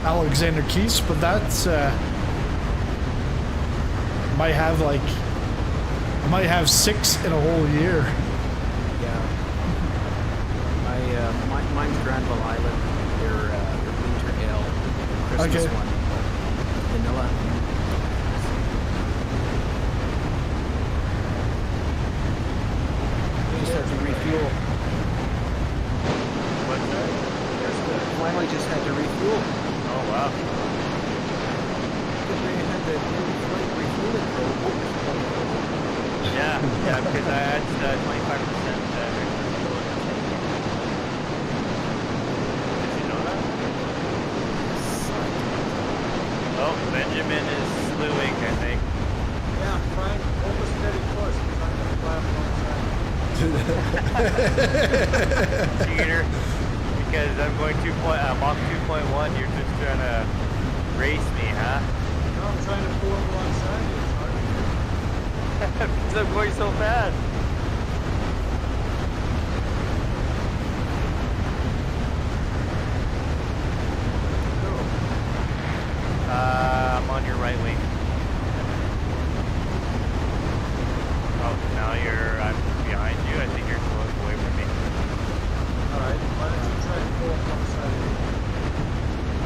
Alexander Keith's, but that's I might have 6 in a whole year. Yeah. Mine's Granville Island. Their winter ale, Christmas Okay. one, vanilla. Just had to refuel. What's that? Finally, just had to refuel. Oh wow. Because they had the refueling program. Yeah, because I had 25% Did you know that? Oh, Benjamin is slewing, I think. Yeah, Frank, almost steady course. Because I'm going to fly alongside. Cheater. Because I'm going Mach 2.1, you're just trying to race me, huh? No, I'm trying to pull up alongside you. It's hard to do. Because I'm going so fast. I'm on your right wing. Oh, now I'm behind you. I think you're close away from me. Alright, why don't you try to pull up alongside you?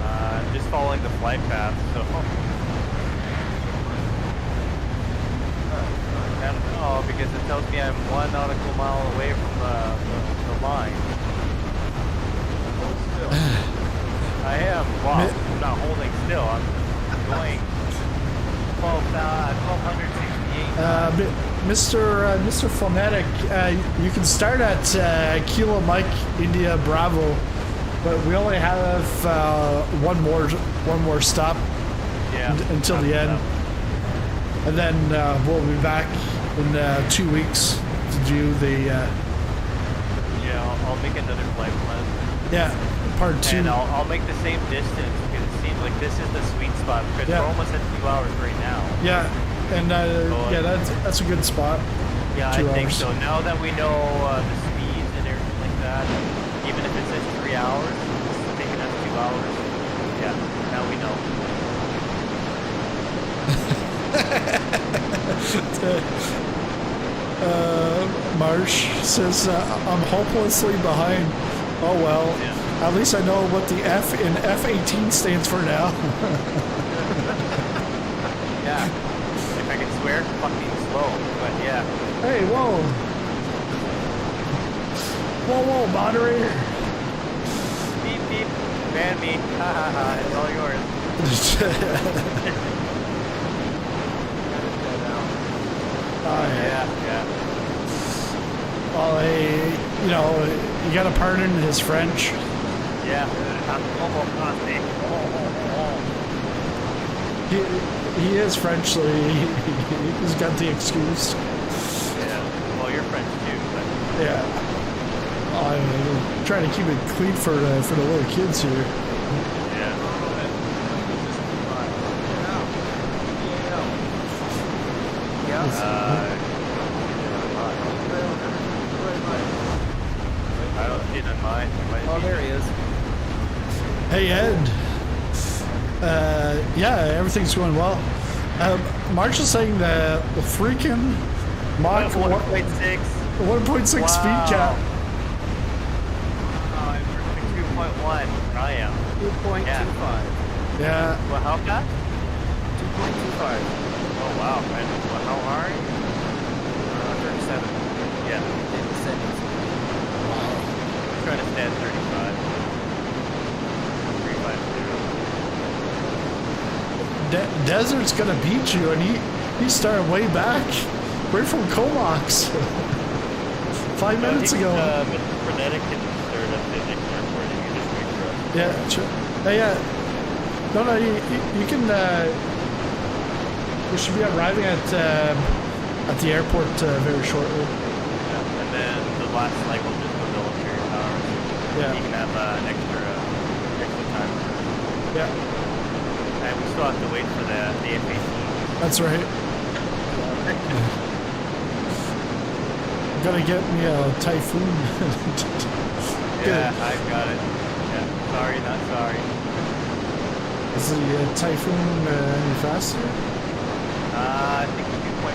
I'm just following the flight path, so. I don't know, because it tells me I'm 1 nautical mile away from the line. Hold still. I am. Wow, I'm not holding still. I'm going 1268. Mr. Phonetic, you can start at Kilo Mike India Bravo, but we only have one more stop Yeah. until the end, and then we'll be back in 2 weeks to do the Yeah, I'll make another flight plan. part 2. And I'll make the same distance because it seems like this is the sweet spot because Yeah. we're almost at 2 hours right now. Yeah, and that's a good spot. Yeah, 2 I think hours. so. Now that we know the speeds and everything like that, even if it says 3 hours, it's taking us 2 hours. Yeah, now we know. Marsh says, I'm hopelessly behind. Oh well, Yeah. at least I know what the F in F-18 stands for now. Yeah. If I can swear, fucking slow. But yeah. Hey, whoa. Whoa, moderator. Beep, beep. Ban me. Ha ha ha. It's all yours. Yeah, yeah. Well, hey, you got a pardon his French. Yeah. He is French, so he's got the excuse. Yeah. Well, you're French too, but Yeah. I'm trying to keep it clean for the little kids here. yeah. I don't see it on mine. It might Oh, be- there he is. Hey Ed. Yeah, everything's going well. March is saying the freaking Mach 1.6. 1.6 speed cap. Oh, I'm for 2.1. I am. 2.25. Yeah. Well, how fast? 2.25. Oh wow. And how hard? 37. Yeah. In the settings. I'm trying to stay at 35. 350. Desert's gonna beat you, and he started way back, right from Comox. 5 minutes ago. Frenetic and third at the next airport. You can just wait for us. Yeah, sure. Yeah. No, you can. We should be arriving at the airport very shortly. Yeah. And then the last flight will just go military power. Yeah. You can have an extra time. Yeah, And we still have to wait for the F-18. that's right. Gotta get me a Typhoon. Yeah, I've got it. Yeah, sorry, not sorry. Is the Typhoon any faster? I think 2.4.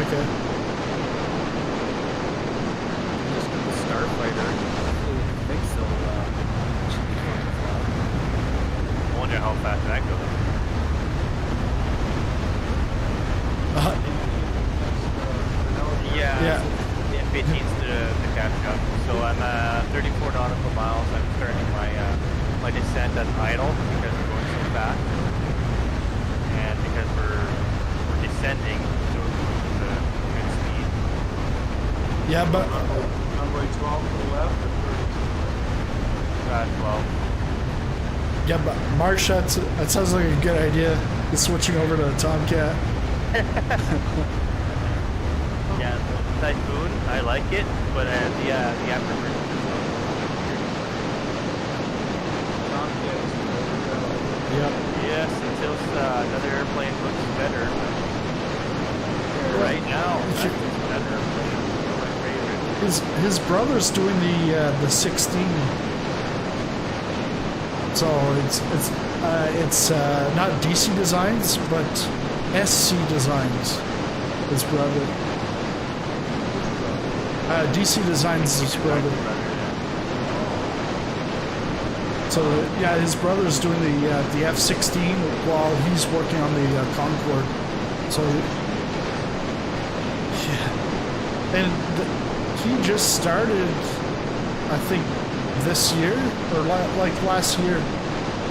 Okay. Just with the Starfighter. I think so. Should be fun to fly. I wonder how fast that goes. Yeah. The F-18's to catch up. So I'm 34 nautical miles. I'm starting my descent at idle because we're going so fast. And because we're descending, so we're going to good speed. Yeah, but Runway 12 to the left or 32? 12. yeah, but Marsh, that sounds like a good idea. Just switching over to the Tomcat. Yeah, Typhoon, I like it, but the afterburner. Yep. Yes, until another airplane looks better. Right now, that's another airplane. My favorite. His brother's doing the 16. So it's not DC Designs, but SC Designs. His brother. DC Designs is his brother. So yeah, his brother's doing the F-16 while he's working on the Concorde. So yeah, and he just started, I think, this year or like last year,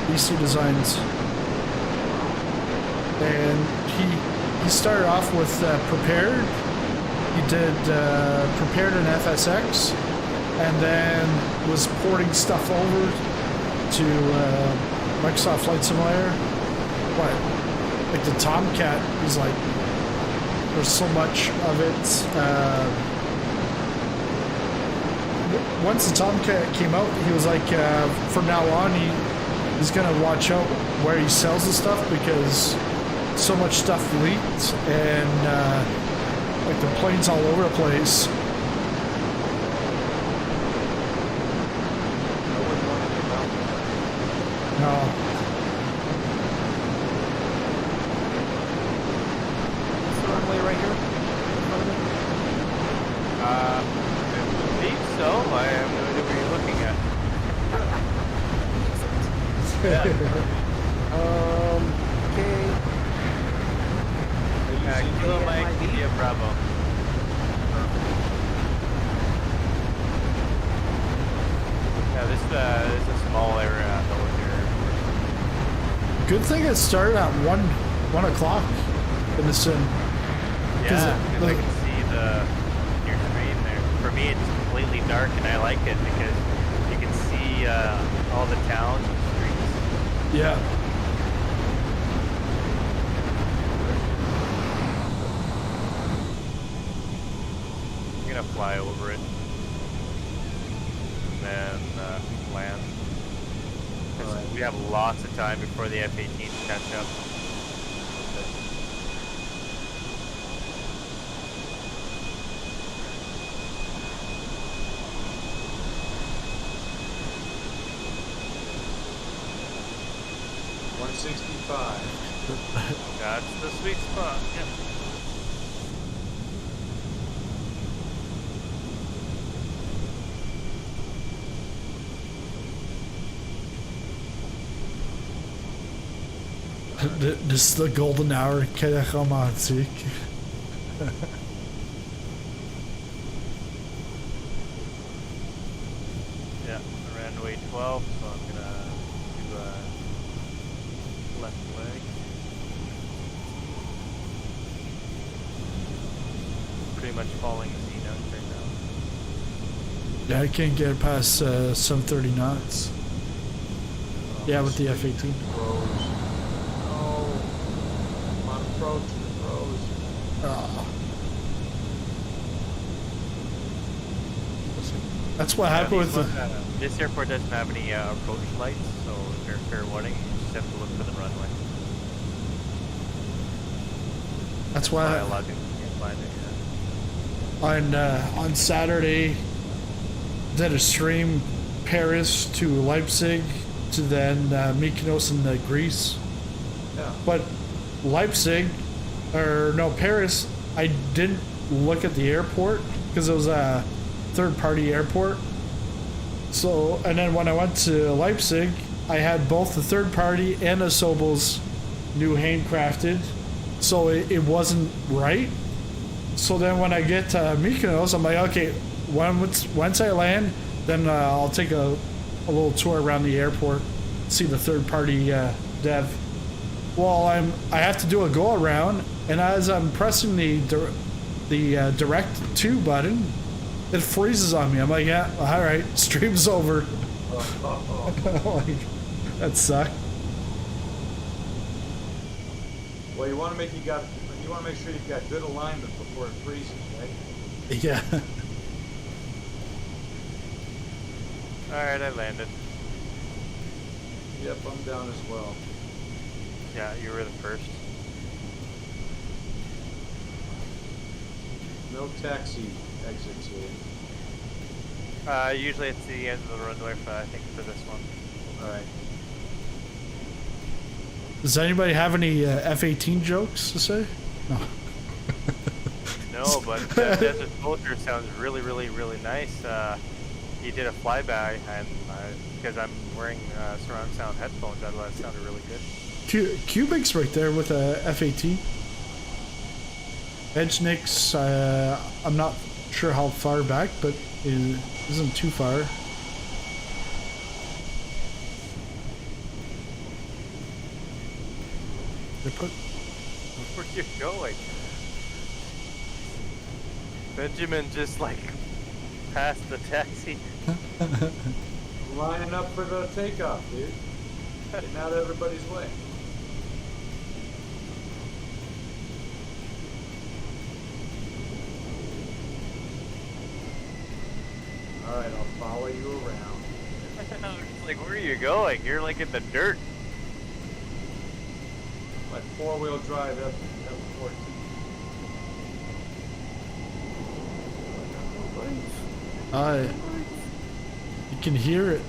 DC Designs, and he started off with Prepared. He did Prepared in FSX, and then was porting stuff over to Microsoft Flight Simulator. But like the Tomcat, he's like, there's so much of it. Once the Tomcat came out, he was like, from now on, he's gonna watch out where he sells the stuff because so much stuff leaked and like the planes all over the place. No. Is the runway right here? I believe so. I have no idea what you're looking at. Okay. Kilo Mike, India Bravo. Yeah, this is a small area military. Good thing it started at 1 o'clock in the sim. Yeah, like, you can see your screen there. For me, it's completely dark, and I like it because you can see all the towns and streets. yeah. I'm gonna fly over it and then land. 'Cause we have lots of time before the F-18 catch up. 165. That's the sweet spot. Yep. This is the golden hour. Kijk maar ziek. Yeah, I ran away 12, so I'm gonna do left leg. Pretty much following Z notes right now. Yeah, I can't get past some 30 knots. Yeah, with the F-18. Pros. Oh, I'm on approach to the pros. That's what happened with the. This airport doesn't have any approach lights, so if you're fair warning, you just have to look for the runway. That's why a lot of people can't find it. Yeah. on Saturday did a stream Paris to Leipzig to then Mykonos and Greece. Yeah. But Leipzig, or no, Paris, I didn't look at the airport because it was a third-party airport. So, and then when I went to Leipzig, I had both the third-party and Asobel's new handcrafted, so it wasn't right. So then when I get to Mykonos, I'm like, okay, once I land, then I'll take a little tour around the airport, see the third-party dev. Well, I have to do a go around, and as I'm pressing the direct to button, it freezes on me. I'm like, yeah, all right, stream's over. Like, that sucked. Well, you want to make sure you've got good alignment before it freezes, right? Yeah. Alright, I landed. Yep, I'm down as well. Yeah, you were the first. No taxi exits here. Usually it's the end of the runway for, I think, for this one. Alright. Does anybody have any F-18 jokes to say? No. No, but Desert Soldier sounds really, really, really nice. He did a flyby, and because I'm wearing surround sound headphones, I thought it sounded really good. Cubic's right there with a F-18. Edgenik's, I'm not sure how far back, but it isn't too far. They put. Where you going? Benjamin just like passed the taxi. Lining up for the takeoff, dude. Getting out of everybody's way. Alright, I'll follow you around. Like, where are you going? You're like in the dirt. My four-wheel drive F-14. You can hear it.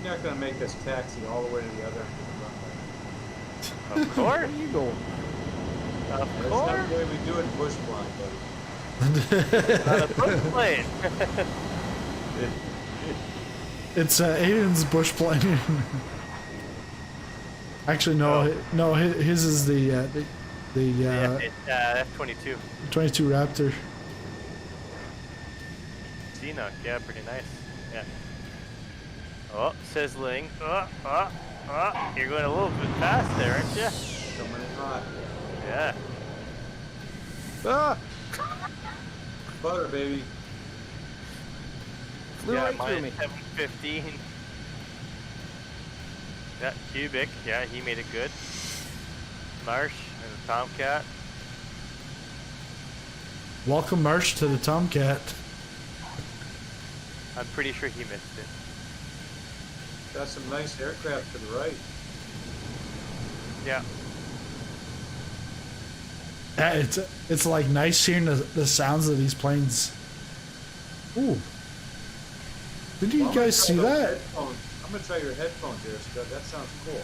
You're not going to make us taxi all the way to the other end of the runway. Of course. Where are you going? Of That's course. not the way we do it bush blind, buddy. On a foot plane. It's Aiden's bush plane. Actually, no, his is the F-22. 22 Raptor. Xenoc, yeah, pretty nice. Yeah. Oh, sizzling. You're going a little bit fast there, aren't you? Coming in hot. Yeah. Ah! Butter, baby. Flew Yeah, right through mine me. 715. Yeah, Cubic. Yeah, he made it good. Marsh and the Tomcat. Welcome, Marsh, to the Tomcat. I'm pretty sure he missed it. Got some nice aircraft to the right. Yeah. Yeah, it's like nice hearing the sounds of these planes. Ooh. Did you guys see that? I'm gonna try your headphones here, Scott. That sounds cool.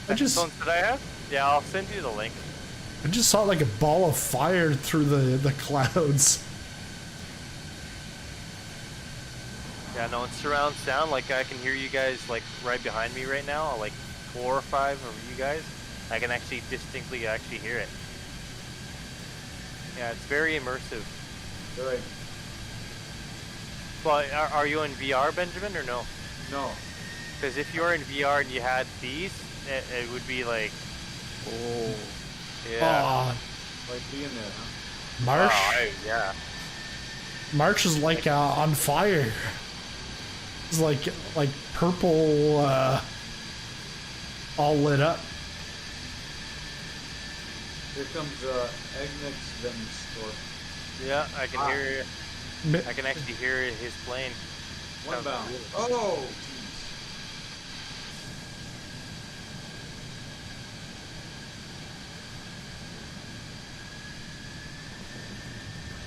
Headphones that I have? Yeah, I'll send you the link. I just saw like a ball of fire through the clouds. Yeah, no, it's surround sound. Like I can hear you guys like right behind me right now. Like 4 or 5 of you guys. I can actually distinctly hear it. Yeah, it's very immersive. Right. But are you in VR, Benjamin, or no? No. Because if you're in VR and you had these, it would be like, Oh. yeah. Like being there, huh? Marsh. Yeah. Marsh is like on fire. It's like purple, all lit up. Here comes Egnix Store. Yeah, I can hear. I can actually hear his plane. One bound. Oh, jeez.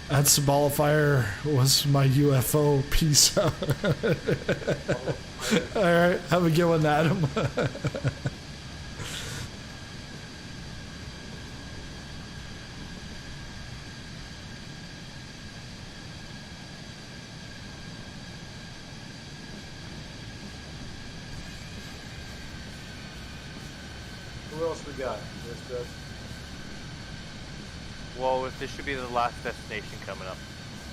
That's the ball of fire was my UFO piece. All right, have a good one, Adam. Who else we got? Airstud. Well, this should be the last destination coming up.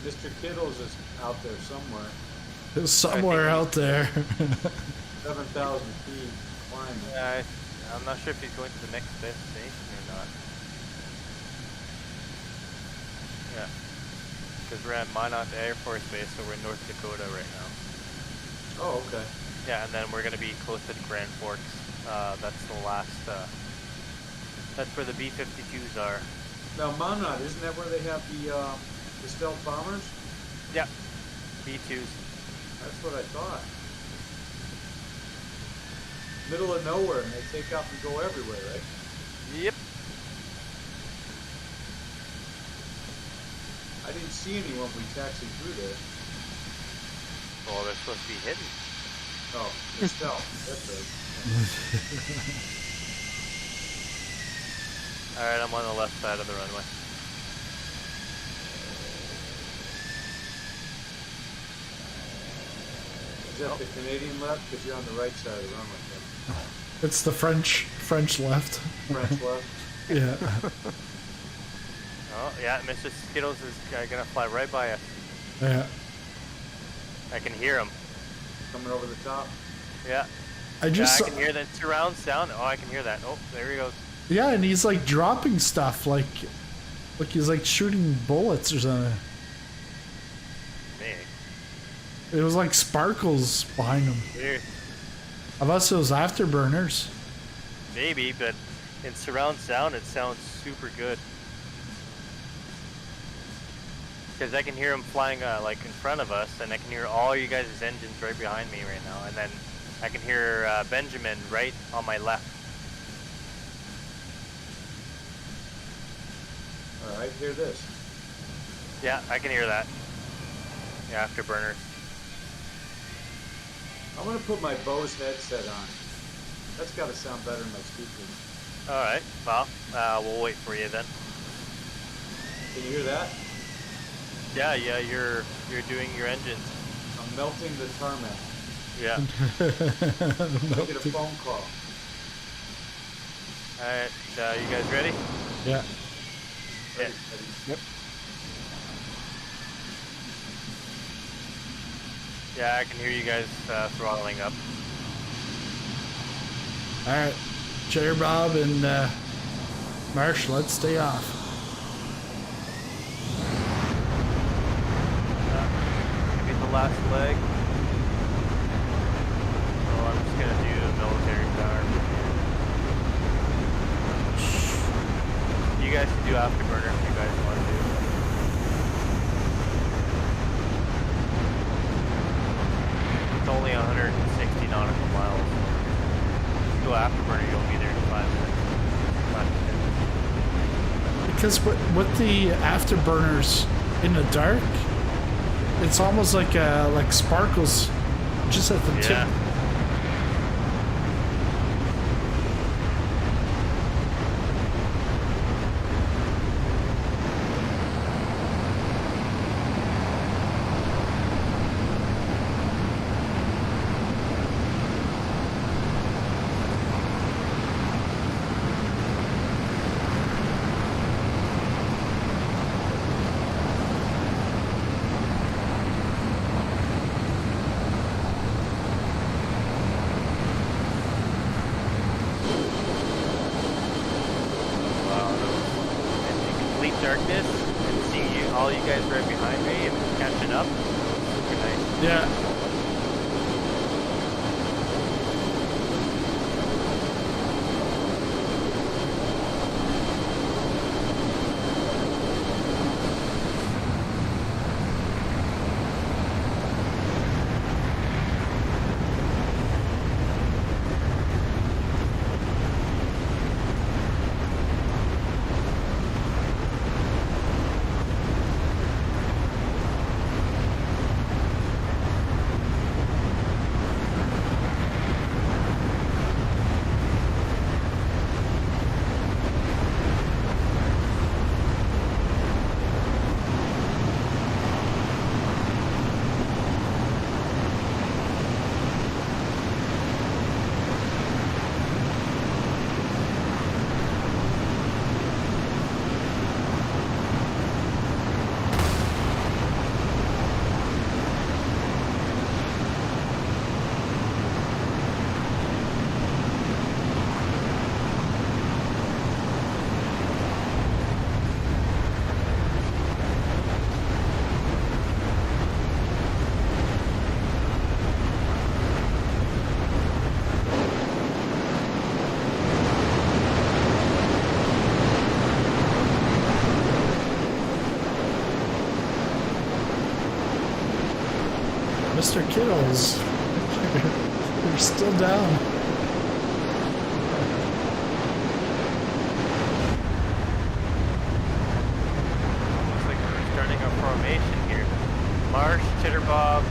Mr. Kittles is out there somewhere. It's somewhere out there. 7,000 feet climbing. Yeah, I'm not sure if he's going to the next destination or not. Yeah, because we're at Minot Air Force Base, so we're in North Dakota right now. Oh, okay. Yeah, and then we're gonna be close to the Grand Forks. That's the last. That's where the B-52s are. Now, Monad, isn't that where they have the stealth bombers? Yeah, B-2s. That's what I thought. Middle of nowhere, and they take off and go everywhere, right? Yep. I didn't see anyone when we taxied through there. Well, they're supposed to be hidden. Oh, the stealth. That's right. Alright, I'm on the left side of the runway. Is that the Canadian left? Because you're on the right side of the runway. It's the French left. French left. Yeah. Oh, yeah, Mr. Skittles is gonna fly right by us. Yeah. I can hear him. Coming over the top. Yeah. I just I can hear that surround sound. Oh, I can hear that. Oh, there he goes. yeah, and he's like dropping stuff like he's like shooting bullets or something. Me. It was like sparkles behind him. Weird. Unless it was afterburners. Maybe, but in surround sound, it sounds super good. Because I can hear him flying like in front of us, and I can hear all you guys' engines right behind me right now, and then I can hear Benjamin right on my left. Alright, hear this. Yeah, I can hear that. Yeah, afterburners. I'm going to put my Bose headset on. That's got to sound better than my speakers. Alright, well, we'll wait for you then. Can you hear that? Yeah, you're doing your engines. I'm melting the tarmac. Yeah. I get a phone call. Alright, you guys ready? Yeah. Yeah. Yep. Yeah, I can hear you guys throttling up. All right, Chair Bob and Marsh, let's stay off. Maybe the last leg. So I'm just gonna do a military power. You guys can do afterburner if you guys want to. It's only 160 nautical miles. If you go afterburner, you'll be there in 5 minutes. 5 to 10 minutes. because with the afterburners in the dark, it's almost like sparkles just at the tip. Yeah. Darkness and seeing you, all you guys right behind me and catching up. Super nice. Yeah. Mr. Kittles, you're still down. Looks like we're starting our formation here. Marsh, Chitterbob,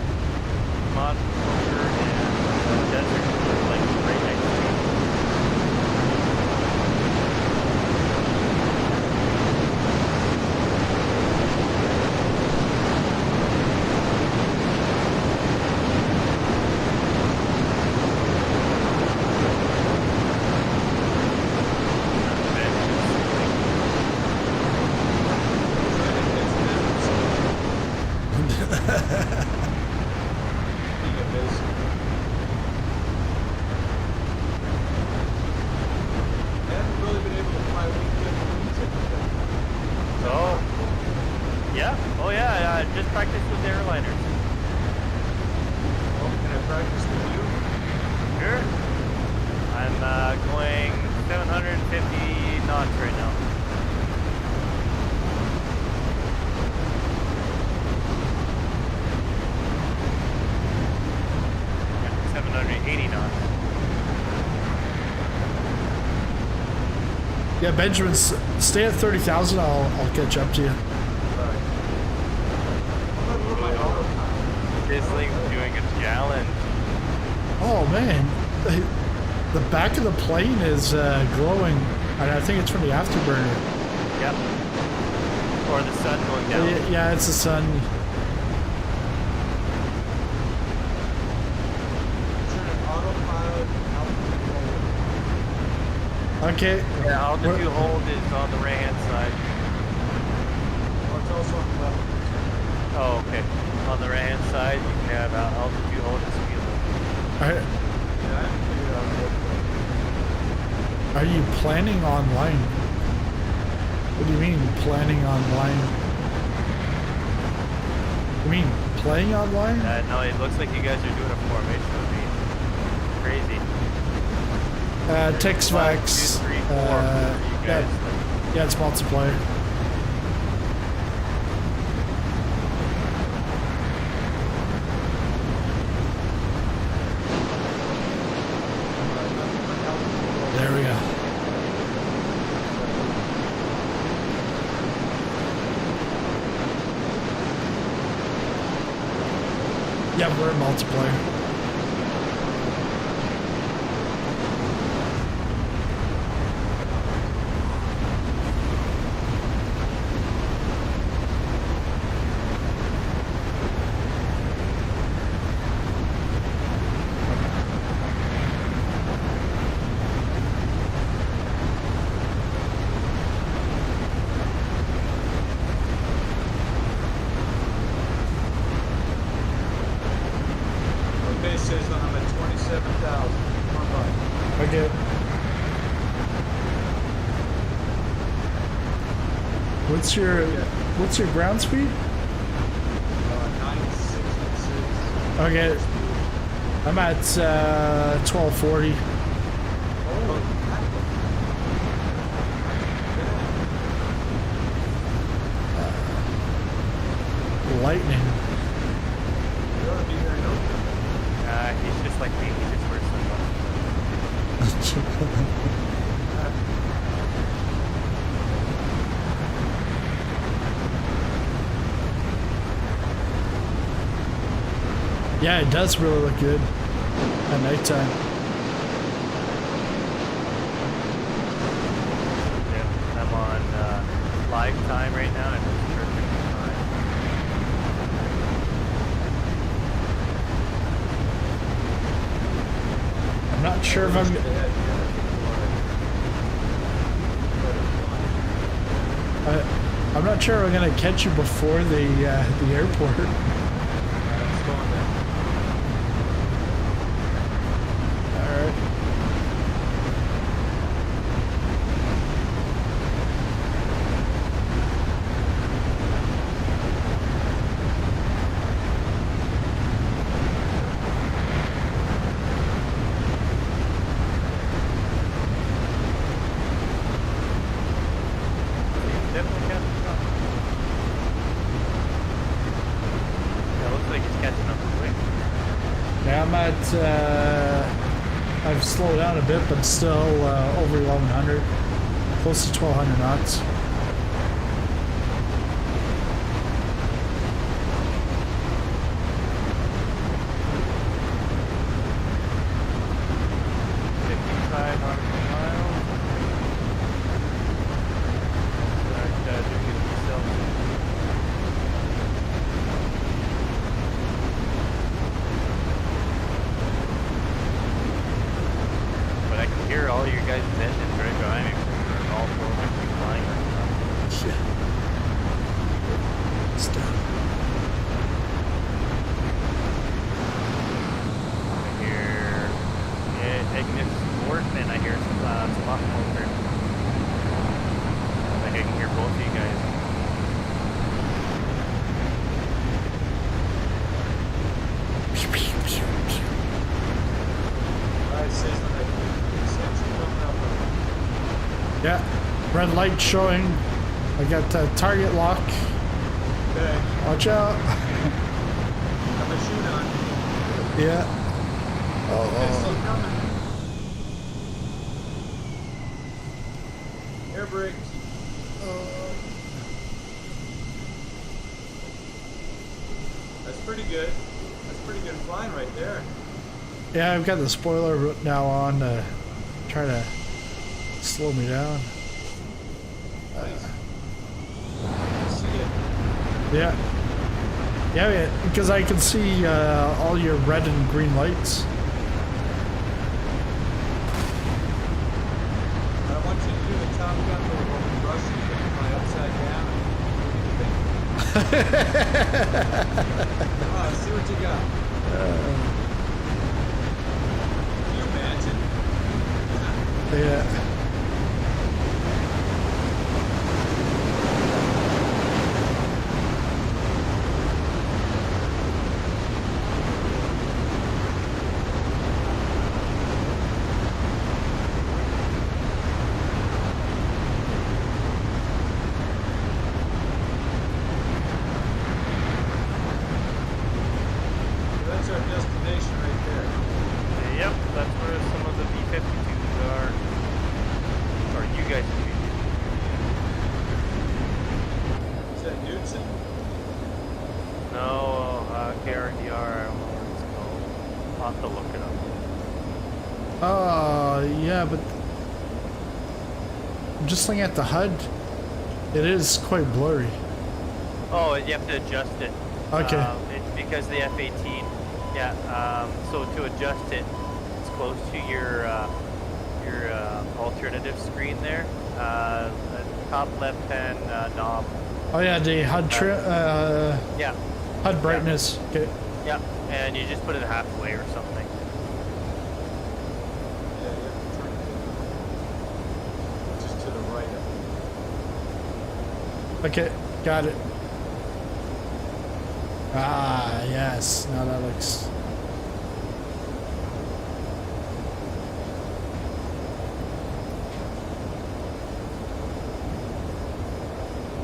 Mont, Poker, and Desert are like right next to me. Just practice with airliners. Well, can I practice with you? Sure. I'm going 750 knots right now. Yeah, 780 knots. Yeah, Benjamin, stay at 30,000. I'll catch up to you. This thing's doing a challenge. Oh man, the back of the plane is glowing, and I think it's from the afterburner. Yep. Or the sun going down. Yeah, it's the sun. Okay. Yeah, altitude hold is on the right hand side. Oh, it's also on the left. Oh, okay. On the right hand side, you can have altitude hold and speed limit. Are, Yeah, I haven't figured out are you planning online? What do you mean planning online? You mean playing online? No, it looks like you guys are doing a formation with me. Crazy. Texvax. 1, 2, 3, 4 for you guys. Yeah, it's multiplayer. There we go. Yeah, we're in multiplayer. Okay, Sizzler, I'm at 27,000. Come on by. Okay. What's your ground speed? 966. Okay. I'm at 1240. Lightning. He's just like me. He just wears sunglasses. Yeah, it does really look good at nighttime. Yeah, I'm on live time right now, and it's perfect time. I'm not sure if I'm not sure I'm gonna catch you before the airport. All right. Definitely catching up. Yeah, looks like he's catching up quick. Yeah, I'm at. I've slowed down a bit, but still over 1100, close to 1200 knots. But I can hear all your guys' engines right behind me. We're all four of them flying right now. Shit. Stop. I hear Ignis Sport and I hear Spot Motor. I think I can hear both of you guys. Alright, Sizzler, coming up. Yeah, red light showing. I got target lock. Okay, Watch out. I'm a shoot on. Yeah. Okay, still coming. Air brakes. That's pretty good. That's pretty good flying right there. Yeah, I've got the spoiler now on to try to slow me down. See it. Yeah. Yeah, because I can see all your red and green lights. I want you to do the Top Gun move over Russian and fly upside down. Come on, see what you got. Can you imagine? Yeah. That's our destination right there. Yep, that's where some of the B-52s are. Yeah, but I'm just looking at the HUD. It is quite blurry. Oh, you have to adjust it. Okay. It's because the F-18. Yeah. So to adjust it, it's close to your alternative screen there. The top left-hand knob. Oh yeah, the HUD Yeah. HUD brightness. Okay. Yeah. And you just put it halfway or something. Yeah, you have to turn it just to the right of it. Okay, got it. Ah, yes. Now that looks.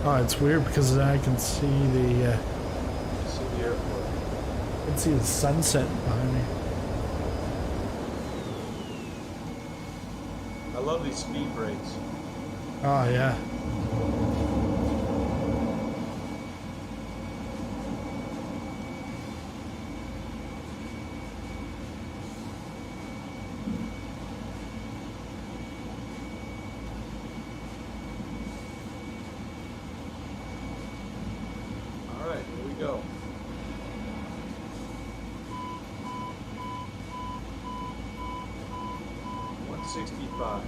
Oh, it's weird because then I can see the You see the airport. I can see the sunset behind me. I love these speed brakes. Oh yeah. All right, here we go. $165.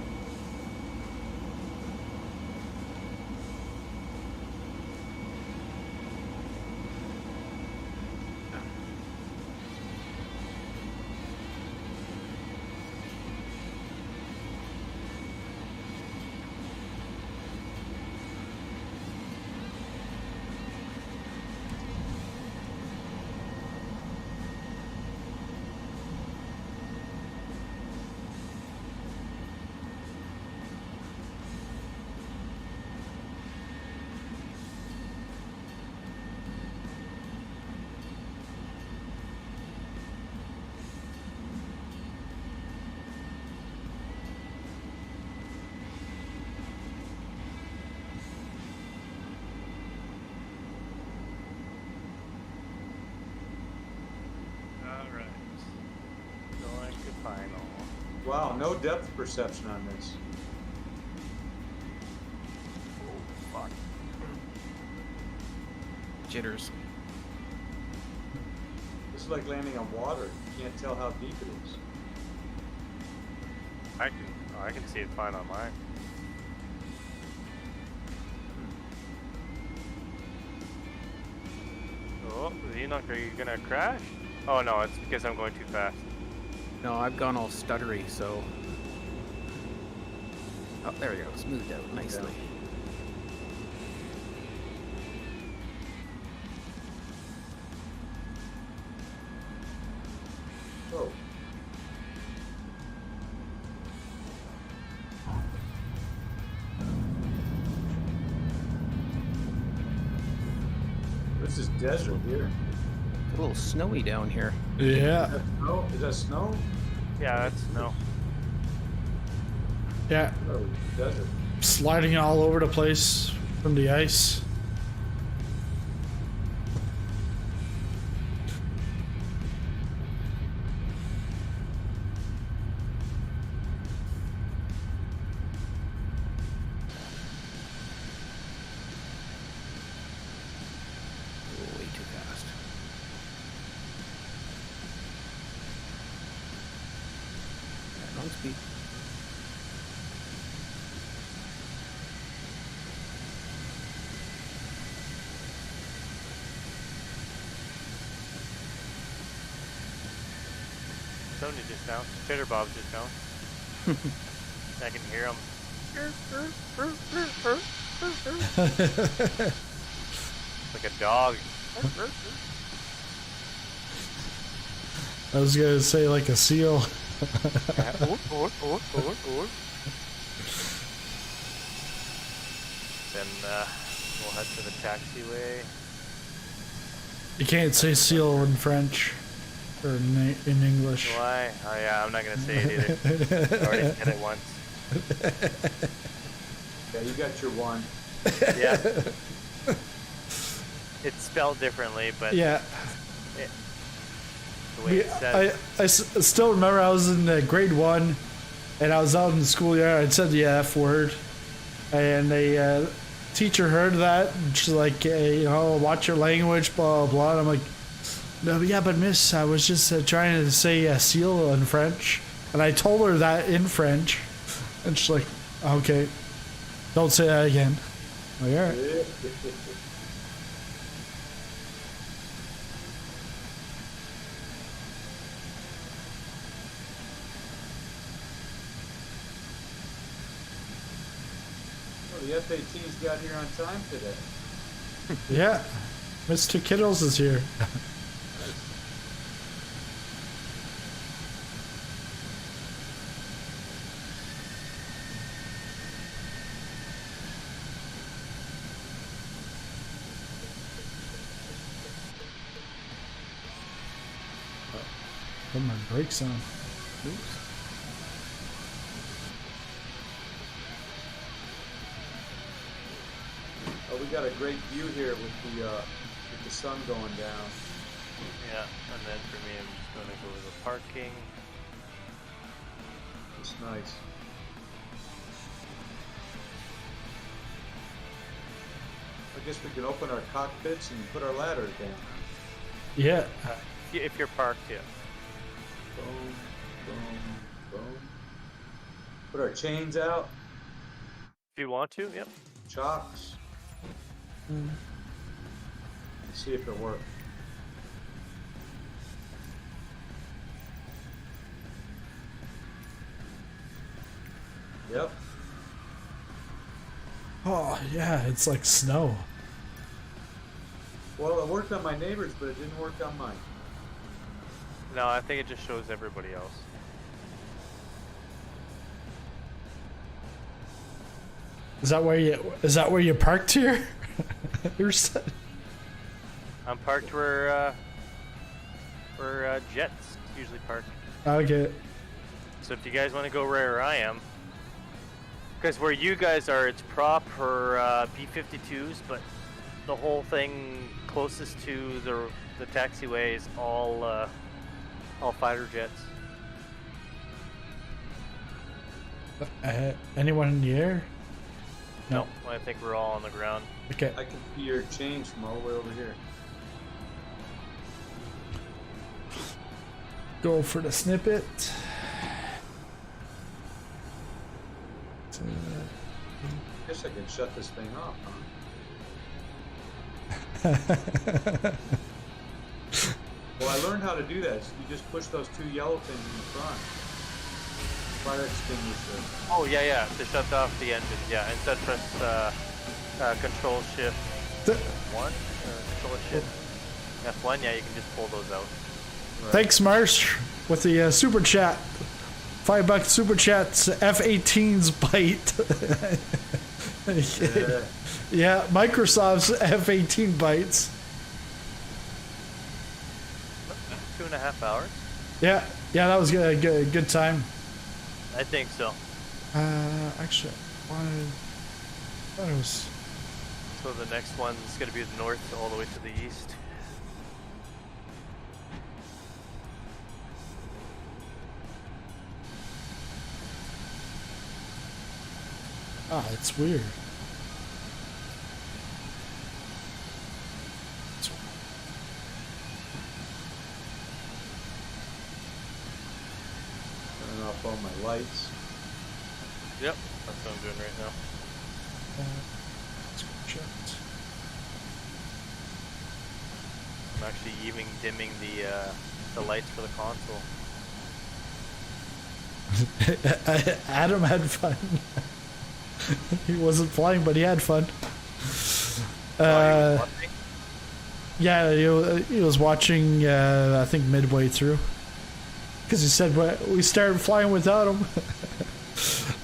Going to final. Wow, no depth perception on this. Oh, fuck. Jitters. This is like landing on water. You can't tell how deep it is. I can see it fine on mine. Oh, Enoch, are you gonna crash? Oh no, it's because I'm going too fast. No, I've gone all stuttery, so. Oh, there we go. Smoothed out nicely. Oh. This is desert here. It's a little snowy down here. Yeah. Snow? Is that snow? Yeah, that's no. Yeah. Oh, desert. Sliding all over the place from the ice. Way too fast. Wrong speed. Sonia just down. Cheddar Bob's just down. I can hear him. Like a dog. I was gonna say like a seal. Then we'll head to the taxiway. You can't say seal in French or in English. Why? Oh yeah, I'm not gonna say it either. I already said it once. Yeah, you got your one. Yeah. It's spelled differently, but Yeah. the way it says. I still remember I was in grade 1 and I was out in the schoolyard. I'd said the F word and a teacher heard that and she's like, hey, you know, watch your language, blah, blah, blah. And I'm like, no, yeah, but miss, I was just trying to say seal in French. And I told her that in French. And she's like, okay, don't say that again. I'm like, all right. The F-18's got here on time today. Yeah, Mr. Kittles is here. Put my brakes on. Oops. Oh, we got a great view here with the sun going down. Yeah, and then for me, I'm just going to go to the parking. It's nice. I guess we can open our cockpits and put our ladders down. Yeah. If you're parked, yeah. Boom, boom, boom. Put our chains out. If you want to, yep. Chocks. Let's see if it works. Yep. Oh, yeah, it's like snow. Well, it worked on my neighbors, but it didn't work on mine. No, I think it just shows everybody else. Is that where you parked here? I'm parked where jets usually park. Okay. So if you guys want to go where I am, because where you guys are, it's proper B-52s, but the whole thing closest to the taxiway is all fighter jets. Anyone in the air? No, I think we're all on the ground. Okay. I can see your chains from all the way over here. Go for the snippet. Guess I can shut this thing off, huh? Well, I learned how to do that. So you just push those two yellow things in the front. Fire extinguisher. Oh yeah, to shut off the engine. Yeah, instead press Control Shift 1 or Control Shift F1. Yeah, you can just pull those out. Right. Thanks, Marsh, with the super chat. $5 super chats. F-18's bite. Yeah, Microsoft's F-18 bites. 2.5 hours. Yeah, that was a good time. I think so. Actually, I thought it was. So the next one's going to be the north all the way to the east. Ah, it's weird. Turning off all my lights. Yep, that's what I'm doing right now. I'm actually even dimming the lights for the console. Adam had fun. He wasn't flying, but he had fun. Yeah, he was watching, I think, midway through. Because he said, we started flying without him.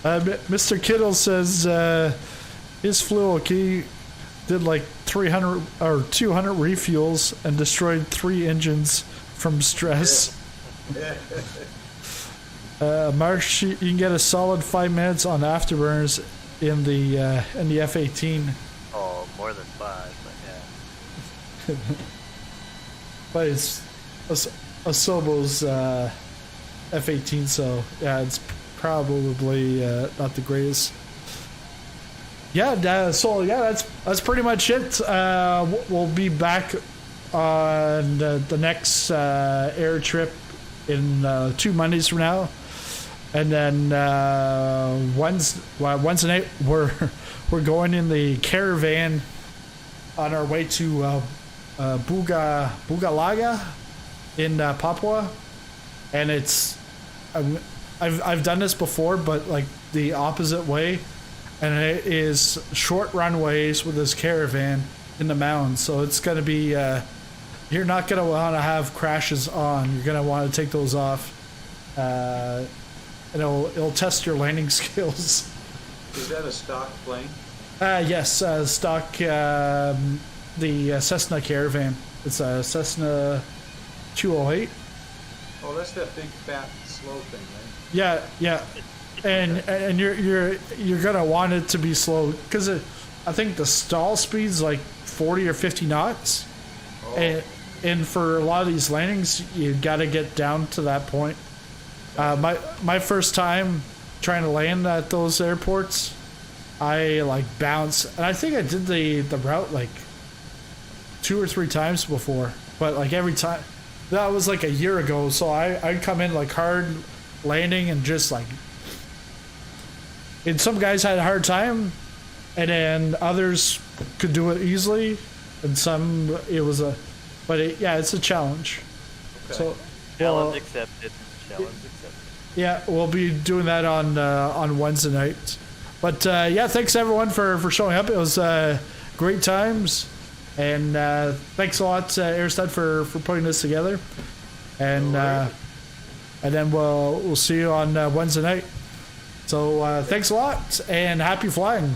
Mr. Kittle says his fluke, he did like 300 or 200 refuels and destroyed 3 engines from stress. Marsh, you can get a solid 5 minutes on afterburners in the F-18. Oh, more than 5, but yeah. But it's Asobo's F-18, so yeah, it's probably not the greatest. Yeah, so yeah, that's pretty much it. We'll be back on the next air trip in 2 Mondays from now, and then Wednesday night we're going in the caravan on our way to Bugalaga in Papua, and it's I've done this before, but like the opposite way, and it is short runways with this caravan in the mountains. So it's gonna be you're not gonna want to have crashes on. You're gonna want to take those off. And it'll test your landing skills. Is that a stock plane? Yes, stock. The Cessna Caravan. It's a Cessna 208. Oh, that's that big fat slow thing, right? Yeah, and you're gonna want it to be slow because I think the stall speed's like 40 or 50 knots, and for a lot of these landings you got to get down to that point. My first time trying to land at those airports, I like bounced, and I think I did the route like 2 or 3 times before, but like every time, that was like a year ago, so I'd come in like hard landing and just like, and some guys had a hard time, and then others could do it easily, and some it was it's a challenge. Okay. So Challenge accepted. Challenge accepted. yeah, we'll be doing that on Wednesday night. But yeah, thanks everyone for showing up. It was great times, and thanks a lot, Airstud, for putting this together. And then we'll see you on Wednesday night. So thanks a lot, and happy flying.